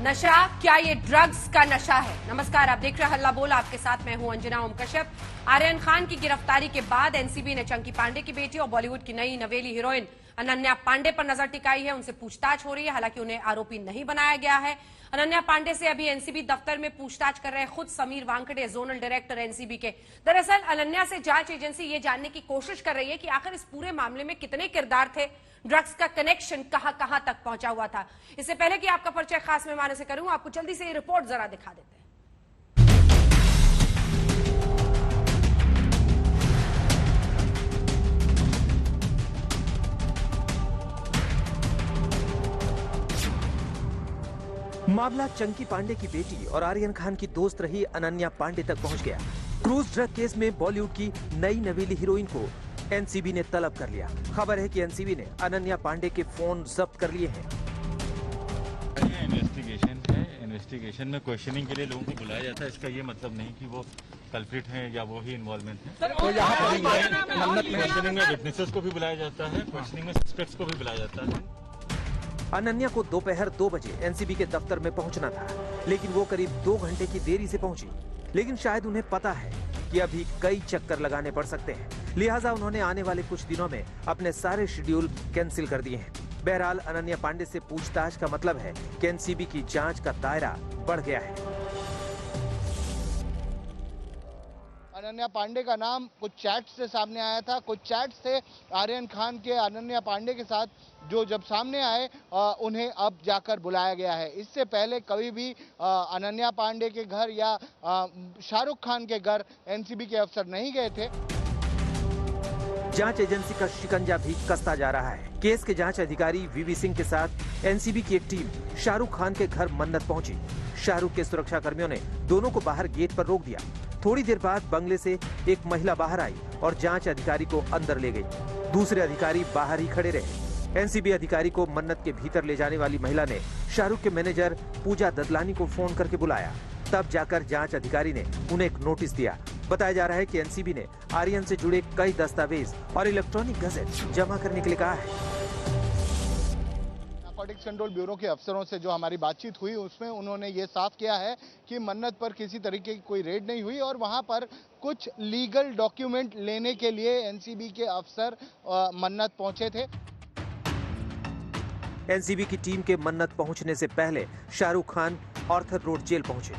नशा, क्या ये ड्रग्स का नशा है? नमस्कार, आप देख रहे हैं हल्ला बोल। आपके साथ मैं हूं अंजना ओम कश्यप। आर्यन खान की गिरफ्तारी के बाद एनसीबी ने चंकी पांडे की बेटी और बॉलीवुड की नई नवेली हीरोइन अनन्या पांडे पर नजर टिकाई है। उनसे पूछताछ हो रही है, हालांकि उन्हें आरोपी नहीं बनाया गया है। अनन्या पांडे से अभी एनसीबी दफ्तर में पूछताछ कर रहे हैं खुद समीर वांकड़े, जोनल डायरेक्टर एनसीबी के। दरअसल अनन्या से जांच एजेंसी ये जानने की कोशिश कर रही है कि आखिर इस पूरे मामले में कितने किरदार थे, ड्रग्स का कनेक्शन कहां कहां तक पहुंचा हुआ था। इससे पहले कि आपका परिचय खास मेहमानों से करूं, आपको जल्दी से ये रिपोर्ट जरा दिखा देते हैं। मामला चंकी पांडे की बेटी और आर्यन खान की दोस्त रही अनन्या पांडे तक पहुंच गया। क्रूज ड्रग केस में बॉलीवुड की नई नवेली हीरोइन को एनसीबी ने तलब कर लिया। खबर है कि एनसीबी ने अनन्या पांडे के फोन जब्त कर लिए हैं। इन्वेस्टिगेशन है, इन्वेस्टिगेशन में क्वेश्चनिंग के लिए लोगों को बुलाया जाता है। इसका ये मतलब नहीं कि वो कल्प्रिट हैं या वो ही इन्वॉल्वमेंट है। तो यहाँ पर क्वेश्चनिंग में विटनेसेस को भी बुलाया जाता है, क्वेश्चनिंग में सस्पेक्ट्स को भी बुलाया जाता है। अनन्या को दोपहर 2 बजे एनसीबी के दफ्तर में पहुंचना था, लेकिन वो करीब 2 घंटे की देरी से पहुंची। लेकिन शायद उन्हें पता है कि अभी कई चक्कर लगाने पड़ सकते हैं, लिहाजा उन्होंने आने वाले कुछ दिनों में अपने सारे शेड्यूल कैंसिल कर दिए हैं। बहरहाल अनन्या पांडे से पूछताछ का मतलब है कि एनसीबी की जांच का दायरा बढ़ गया है। अनन्या पांडे का नाम कुछ चैट से सामने आया था। कुछ चैट से आर्यन खान के अनन्या पांडे के साथ जो जब सामने आए उन्हें अब जाकर बुलाया गया है। इससे पहले कभी भी अनन्या पांडे के घर या शाहरुख खान के घर एनसीबी के अफसर नहीं गए थे। जांच एजेंसी का शिकंजा भी कसता जा रहा है। केस के जांच अधिकारी वीवी सिंह के साथ एनसीबी की एक टीम शाहरुख खान के घर मन्नत पहुंची। शाहरुख के सुरक्षा कर्मियों ने दोनों को बाहर गेट पर रोक दिया। थोड़ी देर बाद बंगले से एक महिला बाहर आई और जांच अधिकारी को अंदर ले गई। दूसरे अधिकारी बाहर ही खड़े रहे। एनसीबी अधिकारी को मन्नत के भीतर ले जाने वाली महिला ने शाहरुख के मैनेजर पूजा ददलानी को फोन करके बुलाया। तब जाकर जांच अधिकारी ने उन्हें एक नोटिस दिया। बताया जा रहा है कि एनसीबी ने आर्यन से जुड़े कई दस्तावेज और इलेक्ट्रॉनिक गजेट जमा करने के लिए कहा है। नारकोटिक्स कंट्रोल ब्यूरो के अफसरों से जो हमारी बातचीत हुई उसमें उन्होंने ये साफ किया है कि मन्नत पर किसी तरीके की कोई रेड नहीं हुई और वहां पर कुछ लीगल डॉक्यूमेंट लेने के लिए एनसीबी के अफसर मन्नत पहुंचे थे। एनसीबी की टीम के मन्नत पहुंचने से पहले Shahrukh Khan Arthur road jail पहुंचे।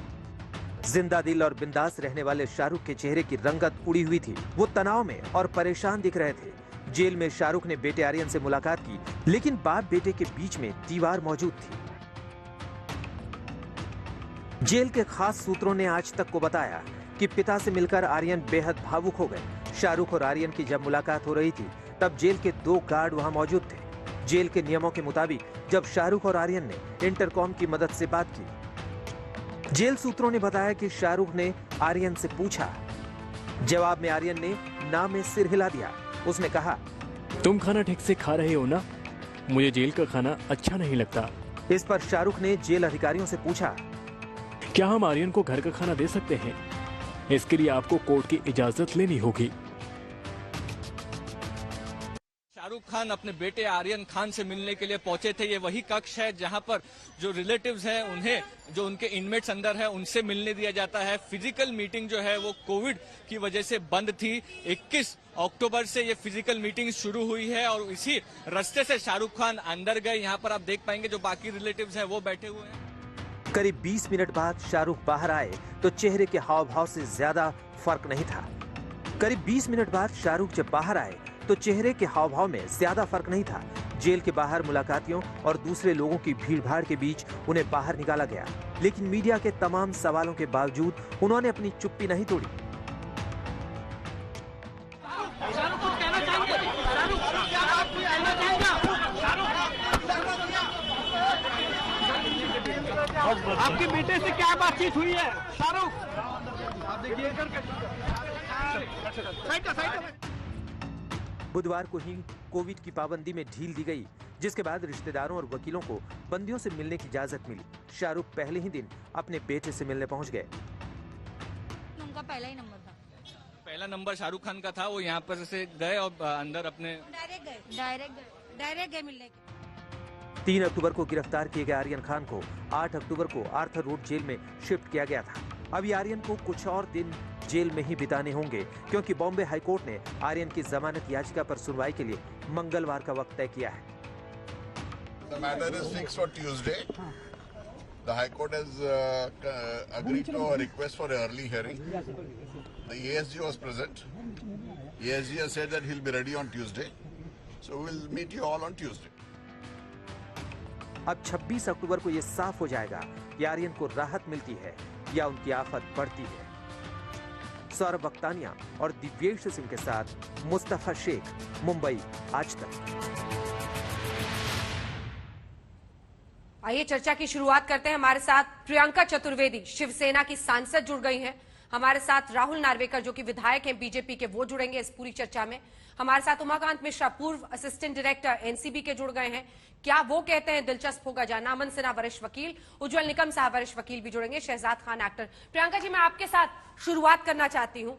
जिंदा दिल और बिंदास रहने वाले शाहरुख के चेहरे की रंगत उड़ी हुई थी। वो तनाव में और परेशान दिख रहे थे। जेल में शाहरुख ने बेटे आर्यन से मुलाकात की, लेकिन बाप बेटे के बीच में दीवार मौजूद थी। जेल के खास सूत्रों ने आज तक को बताया कि पिता से मिलकर आर्यन बेहद भावुक हो गए। शाहरुख और आर्यन की जब मुलाकात हो रही थी तब जेल के 2 गार्ड वहां मौजूद थे। जेल के नियमों के मुताबिक जब शाहरुख और आर्यन ने इंटरकॉम की मदद से बात की, जेल सूत्रों ने बताया कि शाहरुख ने आर्यन से पूछा। जवाब में आर्यन ने ना में सिर हिला दिया। उसने कहा, तुम खाना ठीक से खा रहे हो ना? मुझे जेल का खाना अच्छा नहीं लगता। इस पर शाहरुख ने जेल अधिकारियों से पूछा, क्या हम आर्यन को घर का खाना दे सकते हैं? इसके लिए आपको कोर्ट की इजाजत लेनी होगी। शाहरुख खान अपने बेटे आर्यन खान से मिलने के लिए पहुंचे थे। ये वही कक्ष है जहां पर जो रिलेटिव्स हैं उन्हें, जो उनके इनमेट्स अंदर है, उनसे मिलने दिया जाता है। फिजिकल मीटिंग जो है वो कोविड की वजह से बंद थी। 21 अक्टूबर से ये फिजिकल मीटिंग शुरू हुई है और इसी रास्ते से शाहरुख खान अंदर गए। यहाँ पर आप देख पाएंगे जो बाकी रिलेटिव्स हैं वो बैठे हुए हैं। करीब 20 मिनट बाद शाहरुख बाहर आए तो चेहरे के हाव भाव से ज्यादा फर्क नहीं था। करीब 20 मिनट बाद शाहरुख जब बाहर आए तो चेहरे के हाव भाव में ज्यादा फर्क नहीं था। जेल के बाहर मुलाकातियों और दूसरे लोगों की भीड़-भाड़ के बीच उन्हें बाहर निकाला गया, लेकिन मीडिया के तमाम सवालों के बावजूद उन्होंने अपनी चुप्पी नहीं तोड़ी। आपके बेटे से क्या बातचीत हुई है शाहरुख? बुधवार को ही कोविड की पाबंदी में ढील दी गई, जिसके बाद रिश्तेदारों और वकीलों को बंदियों से मिलने की इजाजत मिली। शाहरुख पहले ही दिन अपने बेटे से मिलने पहुंच गए। उनका पहला ही नंबर था। पहला नंबर शाहरुख खान का था। वो यहाँ पर से गए और अंदर अपने डायरेक्ट गए मिलने के। 3 अक्टूबर को गिरफ्तार किए गए आर्यन खान को 8 अक्टूबर को आर्थर रोड जेल में शिफ्ट किया गया था। अभी आर्यन को कुछ और दिन जेल में ही बिताने होंगे, क्योंकि बॉम्बे हाईकोर्ट ने आर्यन की जमानत याचिका पर सुनवाई के लिए मंगलवार का वक्त तय किया है। The matter is fixed for Tuesday. The High Court has agreed to a request for an early hearing. The ASG was present. ASG has said that he'll be ready on Tuesday. So we'll meet you all on Tuesday. अब 26 अक्टूबर को यह साफ हो जाएगा कि आर्यन को राहत मिलती है या उनकी आफत बढ़ती है। सौरभ बख्तानिया और दिव्येश सिंह के साथ मुस्तफा शेख, मुंबई, आज तक। आइए चर्चा की शुरुआत करते हैं। हमारे साथ प्रियंका चतुर्वेदी, शिवसेना की सांसद, जुड़ गई हैं। हमारे साथ राहुल नार्वेकर, जो कि विधायक हैं बीजेपी के, वो जुड़ेंगे इस पूरी चर्चा में। हमारे साथ उमाकांत मिश्रा, पूर्व असिस्टेंट डायरेक्टर एनसीबी के, जुड़ गए हैं। क्या वो कहते हैं दिलचस्प होगा जानना। अमन सिन्हा, वरिष्ठ वकील, उज्जवल निकम साहब, वरिष्ठ वकील, भी जुड़ेंगे। शहजाद खान, एक्टर। प्रियंका जी, मैं आपके साथ शुरुआत करना चाहती हूं।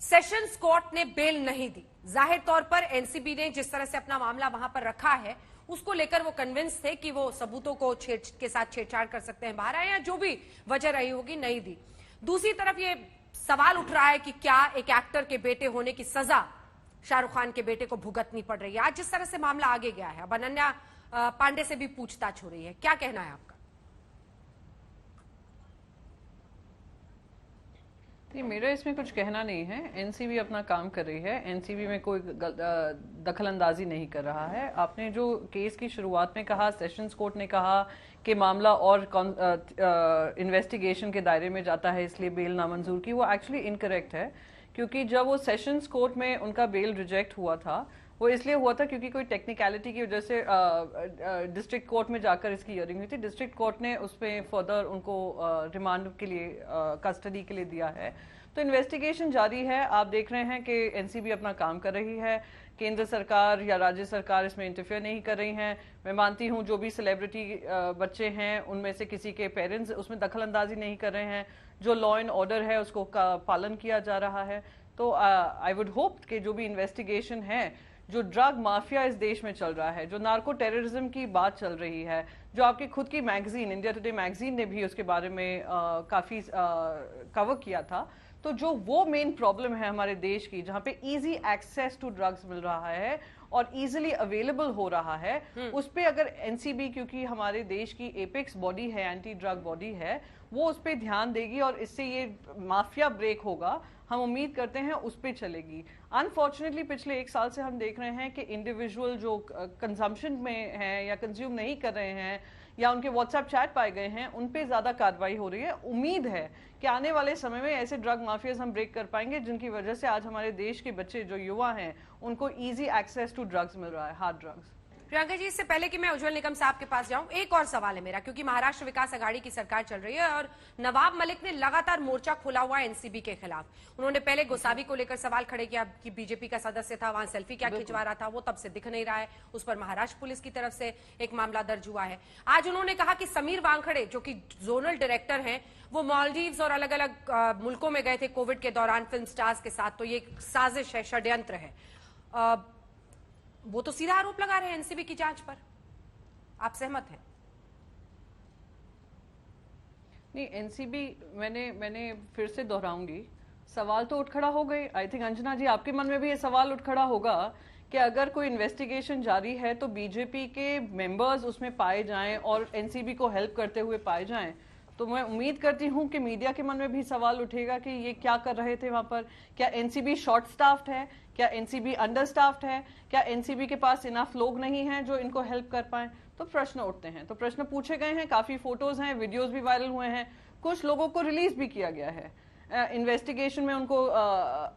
सेशंस कोर्ट ने बेल नहीं दी। जाहिर तौर पर एनसीबी ने जिस तरह से अपना मामला वहां पर रखा है, उसको लेकर वो कन्विंस थे कि वो सबूतों को के साथ छेड़छाड़ कर सकते हैं, बाहर आए, या जो भी वजह रही होगी, नहीं दी। दूसरी तरफ ये सवाल उठ रहा है कि क्या एक एक्टर के बेटे होने की सजा शाहरुख खान के बेटे को भुगतनी पड़ रही है। आज जिस तरह से मामला आगे गया है, अब अनन्या पांडे से भी पूछताछ हो रही है, क्या कहना है आपका? मेरा इसमें कुछ कहना नहीं है। एनसीबी अपना काम कर रही है। एनसीबी में कोई दखलंदाजी नहीं कर रहा है। आपने जो केस की शुरुआत में कहा, सेशंस कोर्ट ने कहा कि मामला और इन्वेस्टिगेशन के दायरे में जाता है, इसलिए बेल नामंजूर की, वो एक्चुअली इनकरेक्ट है। क्योंकि जब वो सेशंस कोर्ट में उनका बेल रिजेक्ट हुआ था, वो इसलिए हुआ था क्योंकि कोई टेक्निकलिटी की वजह से डिस्ट्रिक्ट कोर्ट में जाकर इसकी हियरिंग हुई थी। डिस्ट्रिक्ट कोर्ट ने उस पर फर्दर उनको रिमांड के लिए, कस्टडी के लिए दिया है। तो इन्वेस्टिगेशन जारी है। आप देख रहे हैं कि एनसीबी अपना काम कर रही है। केंद्र सरकार या राज्य सरकार इसमें इंटरफेयर नहीं कर रही हैं। मैं मानती हूं जो भी सेलिब्रिटी बच्चे हैं, उनमें से किसी के पेरेंट्स उसमें दखलंदाजी नहीं कर रहे हैं। जो लॉ एंड ऑर्डर है उसको पालन किया जा रहा है। तो आई वुड होप कि जो भी इन्वेस्टिगेशन है, जो ड्रग माफिया इस देश में चल रहा है, जो नार्को टेररिज्म की बात चल रही है, जो आपकी खुद की मैगजीन इंडिया टुडे मैगजीन ने भी उसके बारे में काफी कवर किया था, तो जो वो मेन प्रॉब्लम है हमारे देश की, जहां पे इजी एक्सेस टू ड्रग्स मिल रहा है और इजीली अवेलेबल हो रहा है, उस पे अगर एनसीबी, क्योंकि हमारे देश की एपेक्स बॉडी है, एंटी ड्रग बॉडी है, वो उस पे ध्यान देगी और इससे ये माफिया ब्रेक होगा, हम उम्मीद करते हैं उस पे चलेगी। अनफॉर्चुनेटली पिछले 1 साल से हम देख रहे हैं कि इंडिविजुअल जो कंजम्पशन में हैं या कंज्यूम नहीं कर रहे हैं या उनके व्हाट्सएप चैट पाए गए हैं, उन पे ज्यादा कार्रवाई हो रही है। उम्मीद है कि आने वाले समय में ऐसे ड्रग माफियाज हम ब्रेक कर पाएंगे, जिनकी वजह से आज हमारे देश के बच्चे, जो युवा हैं, उनको इजी एक्सेस टू ड्रग्स मिल रहा है, हार्ड ड्रग्स। प्रियंका जी, इससे पहले कि मैं उज्जवल निकम साहब के पास जाऊं, एक और सवाल है मेरा, क्योंकि महाराष्ट्र विकास अघाड़ी की सरकार चल रही है और नवाब मलिक ने लगातार मोर्चा खोला हुआ है एनसीबी के खिलाफ। उन्होंने पहले गोसावी को लेकर सवाल खड़े किया कि बीजेपी का सदस्य था, वहां सेल्फी क्या खिंचवा रहा था, वो तब से दिख नहीं रहा है। उस पर महाराष्ट्र पुलिस की तरफ से एक मामला दर्ज हुआ है। आज उन्होंने कहा कि समीर वानखड़े, जो कि जोनल डायरेक्टर हैं, वो मालदीव्स और अलग अलग मुल्कों में गए थे कोविड के दौरान फिल्म स्टार्स के साथ, तो ये साजिश है, षड्यंत्र है। वो तो सीधा आरोप लगा रहे हैं एनसीबी की जांच पर। आप सहमत हैं? नहीं, एनसीबी, मैंने फिर से दोहराऊंगी, सवाल तो उठ खड़ा हो गए। आई थिंक अंजना जी, आपके मन में भी ये सवाल उठ खड़ा होगा कि अगर कोई इन्वेस्टिगेशन जारी है तो बीजेपी के मेंबर्स उसमें पाए जाएं और एनसीबी को हेल्प करते हुए पाए जाएं, तो मैं उम्मीद करती हूं कि मीडिया के मन में भी सवाल उठेगा कि ये क्या कर रहे थे वहां पर। क्या एनसीबी शॉर्ट स्टाफ्ड है? क्या एनसीबी अंडर स्टाफ्ड है? क्या एनसीबी के पास इनफ लोग नहीं हैं जो इनको हेल्प कर पाए? तो प्रश्न उठते हैं, तो प्रश्न पूछे गए हैं, काफी फोटोज हैं, वीडियोज भी वायरल हुए हैं, कुछ लोगों को रिलीज भी किया गया है। इन्वेस्टिगेशन में उनको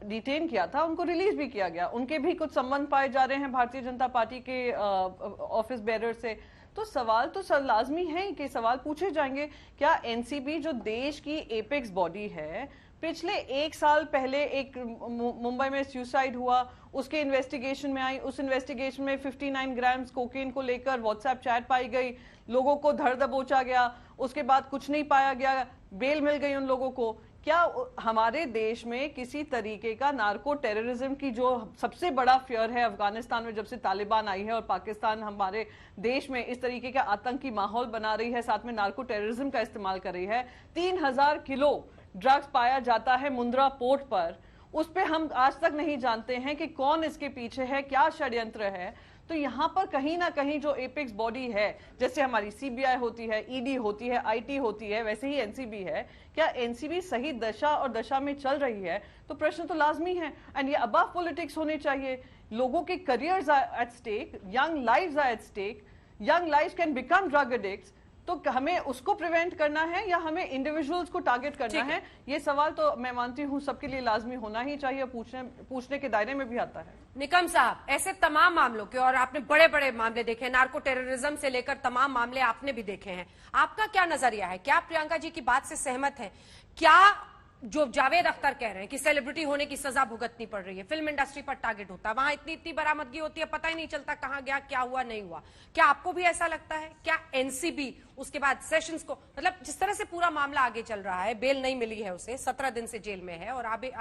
डिटेन किया था, उनको रिलीज भी किया गया। उनके भी कुछ संबंध पाए जा रहे हैं भारतीय जनता पार्टी के ऑफिस बेरर से। तो सवाल तो लाजमी है कि सवाल पूछे जाएंगे। क्या एनसीबी, जो देश की एपेक्स बॉडी है, पिछले 1 साल पहले एक मुंबई में सुसाइड हुआ, उसके इन्वेस्टिगेशन में आई, उस इन्वेस्टिगेशन में 59 ग्राम कोकेन को लेकर व्हाट्सएप चैट पाई गई, लोगों को धर दबोचा गया, उसके बाद कुछ नहीं पाया गया, बेल मिल गई उन लोगों को। क्या हमारे देश में किसी तरीके का नार्को टेररिज्म की जो सबसे बड़ा फियर है अफगानिस्तान में जब से तालिबान आई है और पाकिस्तान हमारे देश में इस तरीके का आतंकी माहौल बना रही है, साथ में नार्को टेररिज्म का इस्तेमाल कर रही है, 3000 किलो ड्रग्स पाया जाता है मुंद्रा पोर्ट पर, उस पे हम आज तक नहीं जानते हैं कि कौन इसके पीछे है, क्या षड्यंत्र है। तो यहाँ पर कहीं ना कहीं जो एपेक्स बॉडी है, जैसे हमारी सीबीआई होती है, ईडी होती है, आईटी होती है, वैसे ही एनसीबी है, क्या एनसीबी सही दशा और दशा में चल रही है? तो प्रश्न तो लाजमी है। एंड ये अबव पॉलिटिक्स होने चाहिए। लोगों के careers are at stake, young lives are at stake, young lives can become drug addicts. तो हमें उसको प्रिवेंट करना है या हमें इंडिविजुअल्स को टारगेट करना है? ये सवाल तो मैं मानती हूँ सबके लिए लाजमी होना ही चाहिए, पूछने के दायरे में भी आता है। निकम साहब, ऐसे तमाम मामलों के, और आपने बड़े बड़े मामले देखे हैं, नार्को टेररिज्म से लेकर तमाम मामले आपने भी देखे हैं, आपका क्या नजरिया है? क्या प्रियंका जी की बात से सहमत है? क्या जो जावेद अख्तर कह रहे हैं कि सेलिब्रिटी होने की सजा भुगतनी पड़ रही है, फिल्म इंडस्ट्री पर टारगेट होता है, वहां इतनी बरामदगी होती है, पता ही नहीं चलता कहां गया, क्या हुआ, नहीं हुआ, क्या आपको भी ऐसा लगता है? क्या एनसीबी उसके बाद सेशंस को, मतलब जिस तरह से पूरा मामला आगे चल रहा है, बेल नहीं मिली है उसे, 17 दिन से जेल में है और आगे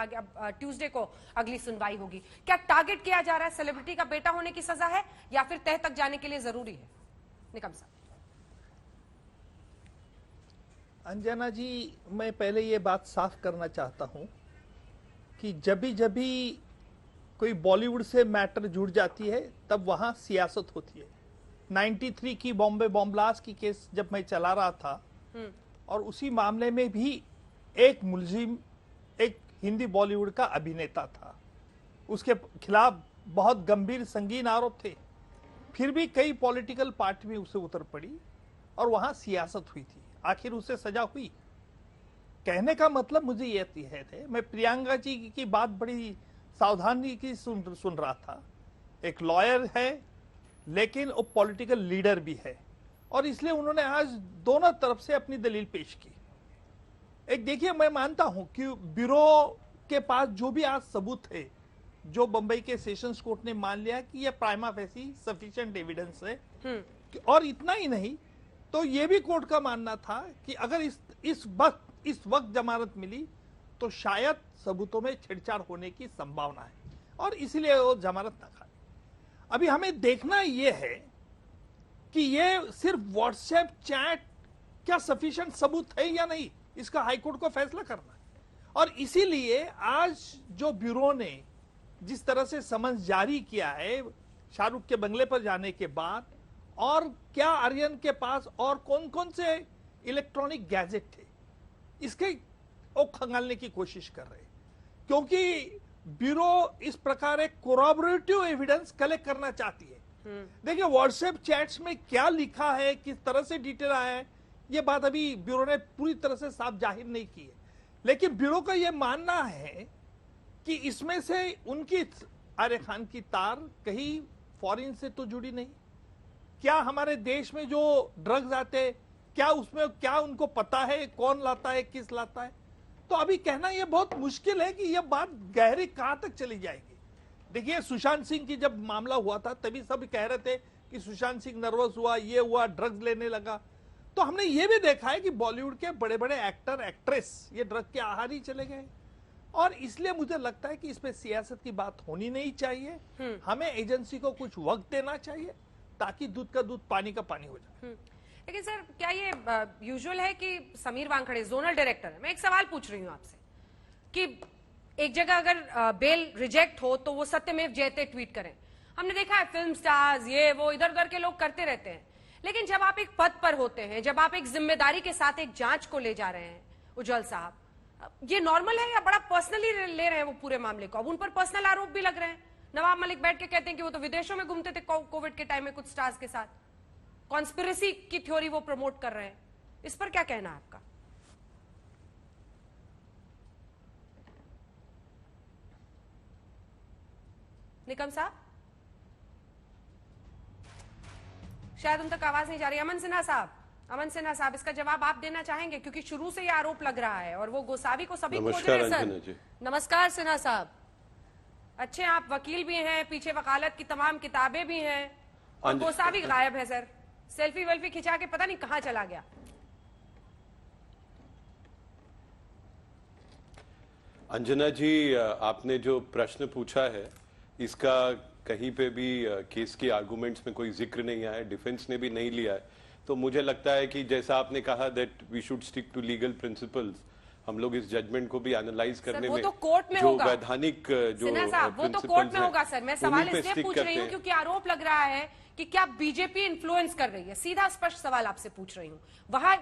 ट्यूसडे को अगली सुनवाई होगी, क्या टारगेट किया जा रहा है? सेलिब्रिटी का बेटा होने की सजा है या फिर तह तक जाने के लिए जरूरी है? निकम साहब। अंजना जी, मैं पहले ये बात साफ करना चाहता हूं कि जब भी कोई बॉलीवुड से मैटर जुड़ जाती है तब वहां सियासत होती है। 93 की बॉम्बे बॉम्ब ब्लास्ट की केस जब मैं चला रहा था और उसी मामले में भी एक मुलजिम एक हिंदी बॉलीवुड का अभिनेता था, उसके खिलाफ बहुत गंभीर संगीन आरोप थे, फिर भी कई पॉलिटिकल पार्टी में उसे उतर पड़ी और वहां सियासत हुई थी, आखिर उसे सजा हुई। कहने का मतलब मुझे ये है, मैं प्रियंका जी की बात बड़ी सावधानी की सुन रहा था। एक लॉयर है लेकिन वो पॉलिटिकल लीडर भी है और इसलिए उन्होंने आज दोनों तरफ से अपनी दलील पेश की। एक देखिए, मैं मानता हूं कि ब्यूरो के पास जो भी आज सबूत है, जो बंबई के सेशंस कोर्ट ने मान लिया कि यह प्राइमा फेसी सफिशिएंट एविडेंस है, और इतना ही नहीं तो ये भी कोर्ट का मानना था कि अगर इस वक्त जमानत मिली तो शायद सबूतों में छेड़छाड़ होने की संभावना है और इसलिए वो जमानत न खाए। अभी हमें देखना ये है कि ये सिर्फ व्हाट्सएप चैट क्या सफिशिएंट सबूत है या नहीं, इसका हाईकोर्ट को फैसला करना है। और इसीलिए आज जो ब्यूरो ने जिस तरह से समन्स जारी किया है शाहरुख के बंगले पर जाने के बाद, और क्या आर्यन के पास और कौन कौन से इलेक्ट्रॉनिक गैजेट थे, इसके वो खंगालने की कोशिश कर रहे हैं, क्योंकि ब्यूरो इस प्रकार एक कोरॉबरेटिव एविडेंस कलेक्ट करना चाहती है। देखिए, व्हाट्सएप चैट्स में क्या लिखा है, किस तरह से डिटेल आया है, ये बात अभी ब्यूरो ने पूरी तरह से साफ जाहिर नहीं की है, लेकिन ब्यूरो का यह मानना है कि इसमें से उनकी आर्यन खान की तार कहीं फॉरेन से तो जुड़ी नहीं। क्या हमारे देश में जो ड्रग्स आते, क्या उसमें क्या उनको पता है कौन लाता है, किस लाता है? तो अभी कहना यह बहुत मुश्किल है कि यह बात गहरी कहां तक चली जाएगी। देखिए, सुशांत सिंह की जब मामला हुआ था तभी सब कह रहे थे कि सुशांत सिंह नर्वस हुआ, ये हुआ, ड्रग्स लेने लगा। तो हमने ये भी देखा है कि बॉलीवुड के बड़े बड़े एक्टर एक्ट्रेस ये ड्रग के आहारी चले गए, और इसलिए मुझे लगता है कि इस पे सियासत की बात होनी नहीं चाहिए। हमें एजेंसी को कुछ वक्त देना चाहिए ताकि दूध का दूध पानी का पानी हो जाए। लेकिन सर, क्या ये यूजुअल है कि समीर वानखड़े जोनल डायरेक्टर है, मैं एक सवाल पूछ रही हूं आपसे कि एक जगह अगर बेल रिजेक्ट हो तो वो सत्यमेव जयते ट्वीट करें। हमने देखा है फिल्म स्टार्स ये वो इधर उधर के लोग करते रहते हैं, लेकिन जब आप एक पद पर होते हैं, जब आप एक जिम्मेदारी के साथ एक जांच को ले जा रहे हैं, उज्जवल साहब, ये नॉर्मल है या बड़ा पर्सनली ले रहे हैं वो पूरे मामले को? अब उन पर पर्सनल आरोप भी लग रहे हैं। नवाब मलिक बैठ के कहते हैं कि वो तो विदेशों में घूमते थे कोविड के टाइम में कुछ स्टार्स के साथ, कॉन्स्पिरेसी की थ्योरी वो प्रमोट कर रहे हैं। इस पर क्या कहना है आपका? निकम साहब, शायद उन तक आवाज नहीं जा रही। अमन सिन्हा साहब, इसका जवाब आप देना चाहेंगे, क्योंकि शुरू से ये आरोप लग रहा है और वो गोसावी को सभी खोज रहे हैं। सर नमस्कार सिन्हा साहब, अच्छे आप वकील भी हैं, पीछे वकालत की तमाम किताबें भी हैं, और गोसावी गायब है सर, सेल्फी वेल्फी खिंचा के पता नहीं कहां चला गया। अंजना जी, आपने जो प्रश्न पूछा है इसका कहीं पे भी केस के आर्गुमेंट्स में कोई जिक्र नहीं आया, डिफेंस ने भी नहीं लिया है। तो मुझे लगता है कि जैसा आपने कहा that we should stick to legal principles, हम लोग इस जजमेंट को भी एनालाइज करने में तो कोर्ट में जो होगा वैधानिक जो वो तो कोर्ट में होगा सर। मैं सवाल इसलिए पूछ रही हूँ क्योंकि आरोप लग रहा है कि क्या बीजेपी इन्फ्लुएंस कर रही है। सीधा स्पष्ट सवाल आपसे पूछ रही हूँ।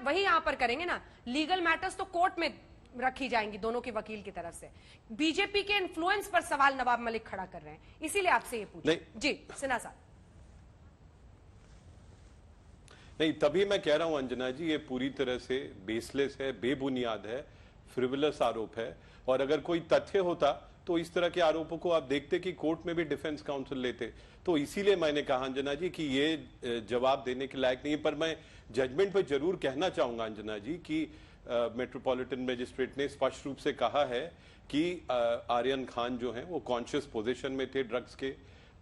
वही यहाँ पर करेंगे ना, लीगल मैटर्स तो कोर्ट में रखी जाएंगी दोनों के वकील की तरफ से। बीजेपी के इन्फ्लुएंस पर सवाल नवाब मलिक खड़ा कर रहे हैं, इसीलिए आपसे ये पूछ। जी सिन्हा साहब। नहीं, तभी मैं कह रहा हूं अंजना जी, ये पूरी तरह से बेसलेस है, बेबुनियाद है, फ्रिवलस आरोप है। और अगर कोई तथ्य होता तो इस तरह के आरोपों को आप देखते कि कोर्ट में भी डिफेंस काउंसिल लेते। तो इसीलिए मैंने कहा अंजना जी कि ये जवाब देने के लायक नहीं है। पर मैं जजमेंट पर जरूर कहना चाहूंगा अंजना जी कि मेट्रोपॉलिटन मजिस्ट्रेट ने स्पष्ट रूप से कहा है कि आर्यन खान जो हैं वो कॉन्शियस पोजीशन में थे ड्रग्स के।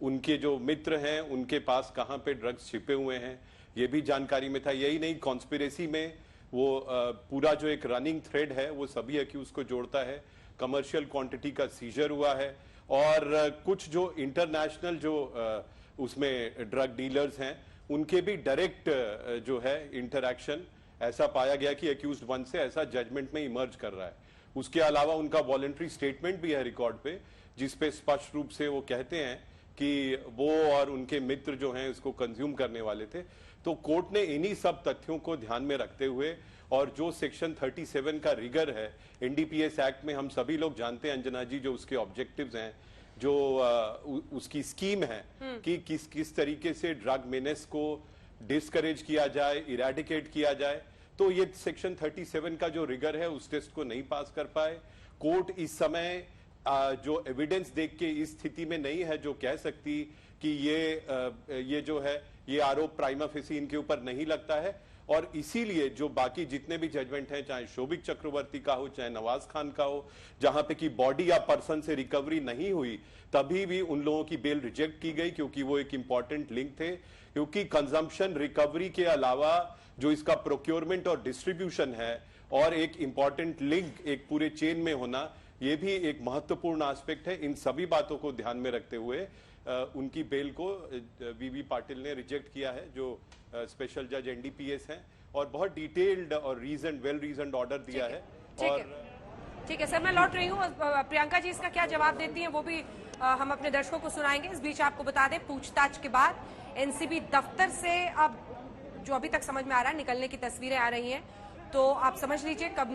उनके जो मित्र हैं उनके पास कहां पे ड्रग्स छिपे हुए हैं ये भी जानकारी में था। यही नहीं, कॉन्स्पिरेसी में वो पूरा जो एक रनिंग थ्रेड है वो सभी अक्यूज को जोड़ता है। कमर्शियल क्वांटिटी का सीजर हुआ है और कुछ जो इंटरनेशनल जो उसमें ड्रग डीलर्स हैं उनके भी डायरेक्ट जो है इंटरैक्शन ऐसा पाया गया कि अक्यूज्ड वन से ऐसा जजमेंट में इमर्ज कर रहा है। उसके अलावा उनका वॉलंटरी स्टेटमेंट भी है रिकॉर्ड पे, जिसपे स्पष्ट रूप से वो कहते हैं कि वो और उनके मित्र जो हैं इसको कंज्यूम करने वाले थे। तो कोर्ट ने इन्हीं सब तथ्यों को ध्यान में रखते हुए और जो सेक्शन 37 का रिगर है एनडीपीएस एक्ट में, हम सभी लोग जानते हैं अंजना जी जो उसके ऑब्जेक्टिव्स हैं, जो उसकी स्कीम है कि किस तरीके से ड्रग मेनेस को डिस्करेज किया जाए, इरेडिकेट किया जाए। तो ये सेक्शन 37 का जो रिगर है उस टेस्ट को नहीं पास कर पाए। कोर्ट इस समय जो एविडेंस देख के इस स्थिति में नहीं है जो कह सकती कि ये जो है ये आरोप प्राइमा फेसी इनके ऊपर नहीं लगता है। और इसीलिए जो बाकी जितने भी जजमेंट हैं, चाहे शोभिक चक्रवर्ती का हो चाहे नवाज खान का हो, जहां पे कि बॉडी या पर्सन से रिकवरी नहीं हुई, तभी भी उन लोगों की बेल रिजेक्ट की गई क्योंकि वो एक इंपॉर्टेंट लिंक थे। क्योंकि कंजम्पशन रिकवरी के अलावा जो इसका प्रोक्योरमेंट और डिस्ट्रीब्यूशन है और एक इंपॉर्टेंट लिंक एक पूरे चेन में होना, ये भी एक महत्वपूर्ण एस्पेक्ट है। इन सभी बातों को ध्यान में रखते हुए उनकी बेल को वीवी पाटिल ने रिजेक्ट किया है, जो स्पेशल जज एनडीपीएस हैं, और बहुत डिटेल्ड और वेल रीजन्ड ऑर्डर दिया है। ठीक है सर, मैं लौट रही हूँ। प्रियंका जी इसका क्या जवाब देती हैं वो भी हम अपने दर्शकों को सुनाएंगे। इस बीच आपको बता दें, पूछताछ के बाद एनसीबी दफ्तर से अब जो अभी तक समझ में आ रहा है निकलने की तस्वीरें आ रही हैं, तो आप समझ लीजिए कब